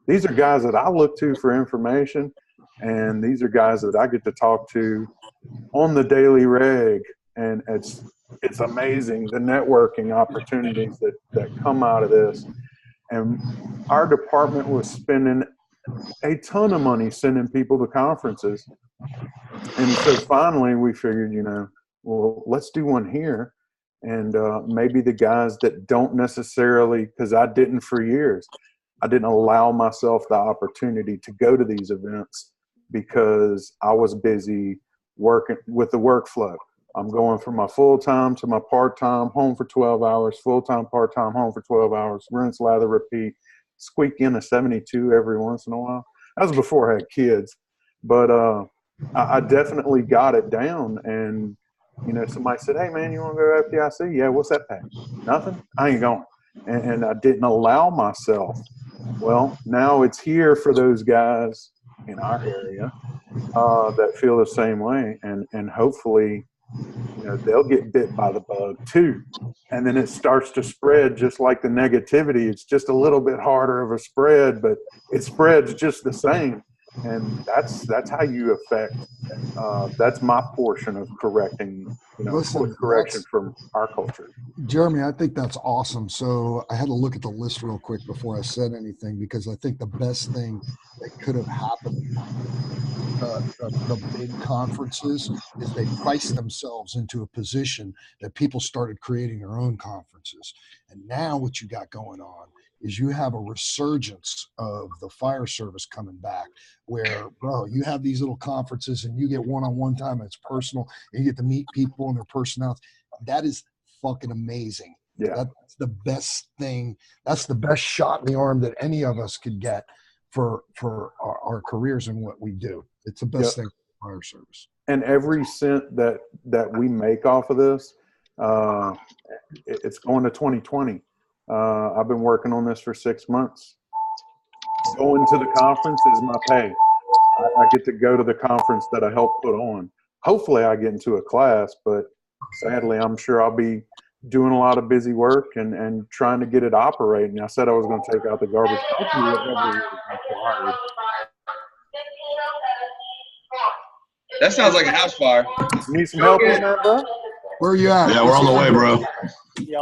these are guys that I look to for information, and these are guys that I get to talk to on the daily reg, and it's amazing the networking opportunities that come out of this. And our department was spending a ton of money sending people to conferences. And so finally we figured, well, let's do one here. And maybe the guys that don't necessarily, because I didn't for years, I didn't allow myself the opportunity to go to these events because I was busy working with the workflow. I'm going from my full-time to my part-time, home for 12 hours, full-time, part-time, home for 12 hours, rinse, lather, repeat, squeak in a 72 every once in a while. That was before I had kids. But I definitely got it down. And, somebody said, "Hey, man, you want to go to FDIC?" "Yeah, what's that pay?" "Nothing. I ain't going." And I didn't allow myself. Well, now it's here for those guys in our area that feel the same way. And hopefully, they'll get bit by the bug too. And then it starts to spread just like the negativity. It's just a little bit harder of a spread, but it spreads just the same. And that's how you affect. That's my portion of correcting, Listen, course correction from our culture. Jeremy, I think that's awesome. So I had to look at the list real quick before I said anything, because I think the best thing that could have happened, the big conferences, is they priced themselves into a position that people started creating their own conferences. And now what you got going on is you have a resurgence of the fire service coming back, where, bro, you have these little conferences and you get one-on-one time, and it's personal, and you get to meet people and their personalities. That is fucking amazing. Yeah. That's the best thing. That's the best shot in the arm that any of us could get for our careers and what we do. It's the best thing for fire service. And every cent that we make off of this, it's going to 2020. I've been working on this for 6 months. Going to the conference is my pay. I get to go to the conference that I helped put on. Hopefully I get into a class, but sadly I'm sure I'll be doing a lot of busy work and trying to get it operating. I said I was going to take out the garbage. Hopefully it never is required. That sounds like a house fire. Need some help in there, bro? Where are you at? Yeah, we're on the way, bro.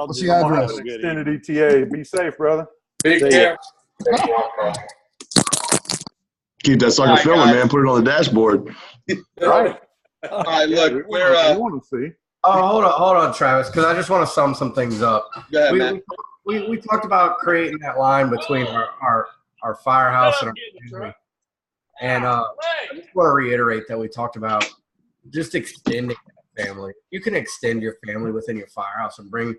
What's the address? Extended ETA. Be safe, brother. Big care. Keep that sucker filming, man. Put it on the dashboard. Right. All right, look, We we're want to see. Oh, hold on, Travis, because I just want to sum some things up. go ahead, man. We talked about creating that line between our firehouse and our family. And I just want to reiterate that we talked about just extending that family. You can extend your family within your firehouse and bring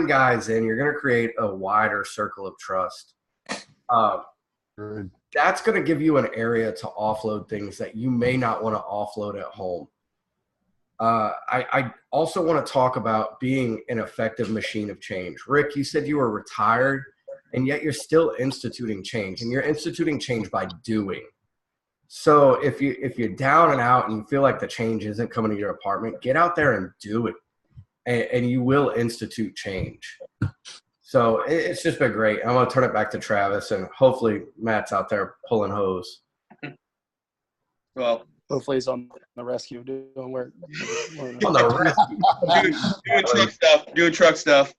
guys in. You're going to create a wider circle of trust. That's going to give you an area to offload things that you may not want to offload at home. I also want to talk about being an effective machine of change. Rick, you said you were retired, and yet you're still instituting change, and you're instituting change by doing. So if you're down and out and you feel like the change isn't coming to your apartment, get out there and do it, and you will institute change. So it's just been great. I'm going to turn it back to Travis, and hopefully Matt's out there pulling hose. Well, hopefully he's on the rescue doing work. On the rescue. doing truck stuff.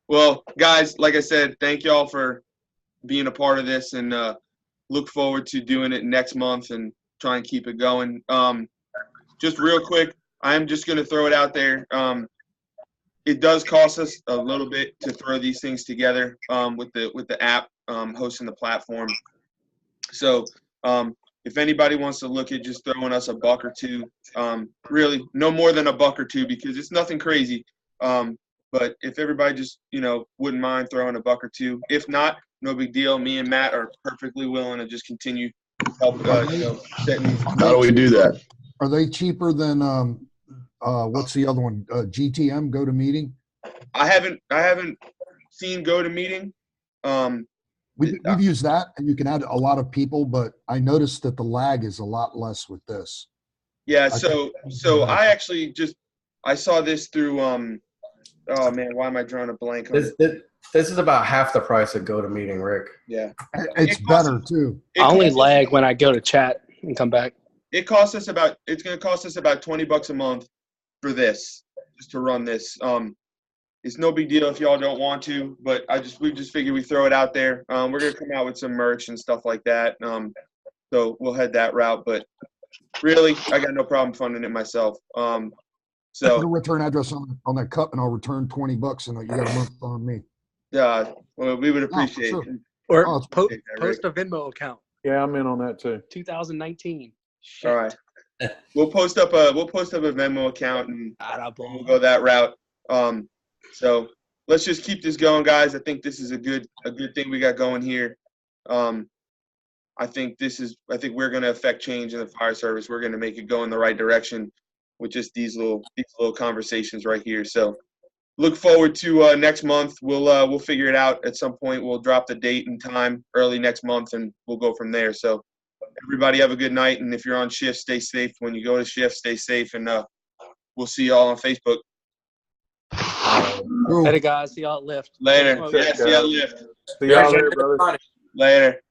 Well, guys, like I said, thank y'all for being a part of this, and look forward to doing it next month and try and keep it going. Just real quick, I'm just going to throw it out there. It does cost us a little bit to throw these things together with the app, hosting the platform. So if anybody wants to look at just throwing us $1 or $2, really no more than $1 or $2, because it's nothing crazy. But if everybody just, wouldn't mind throwing $1 or $2, if not, no big deal. Me and Matt are perfectly willing to just continue to help, setting. How do we do that? Are they cheaper than what's the other one? GTM, Go to Meeting? I haven't seen Go to Meeting. We've used that, and you can add a lot of people, but I noticed that the lag is a lot less with this. Yeah, so I actually I saw this through oh man, why am I drawing a blank on it? This is about half the price of Go to Meeting, Rick. Yeah. It's better too. I only lag when I go to chat and come back. It's going to cost us about $20 a month for this, just to run this. It's no big deal if y'all don't want to, but we just figured we throw it out there. We're going to come out with some merch and stuff like that. So we'll head that route, but really, I got no problem funding it myself. So put a return address on that cup, and I'll return $20, and you got a month on me. Yeah, well, we would appreciate it. Or post a Venmo account. Yeah, I'm in on that too. 2019. Shit. All right, we'll post up a Venmo account, and we'll go that route. So let's just keep this going, guys. I think this is a good thing we got going here. I think we're going to affect change in the fire service. We're going to make it go in the right direction with just these little conversations right here. So look forward to next month. We'll figure it out at some point. We'll drop the date and time early next month, and we'll go from there. So everybody have a good night, and if you're on shift, stay safe. When you go to shift, stay safe, and we'll see y'all on Facebook. Later, guys. See y'all at Lift. Later. Smoke. Yeah, see y'all at Lift. See y'all later, brother. Later.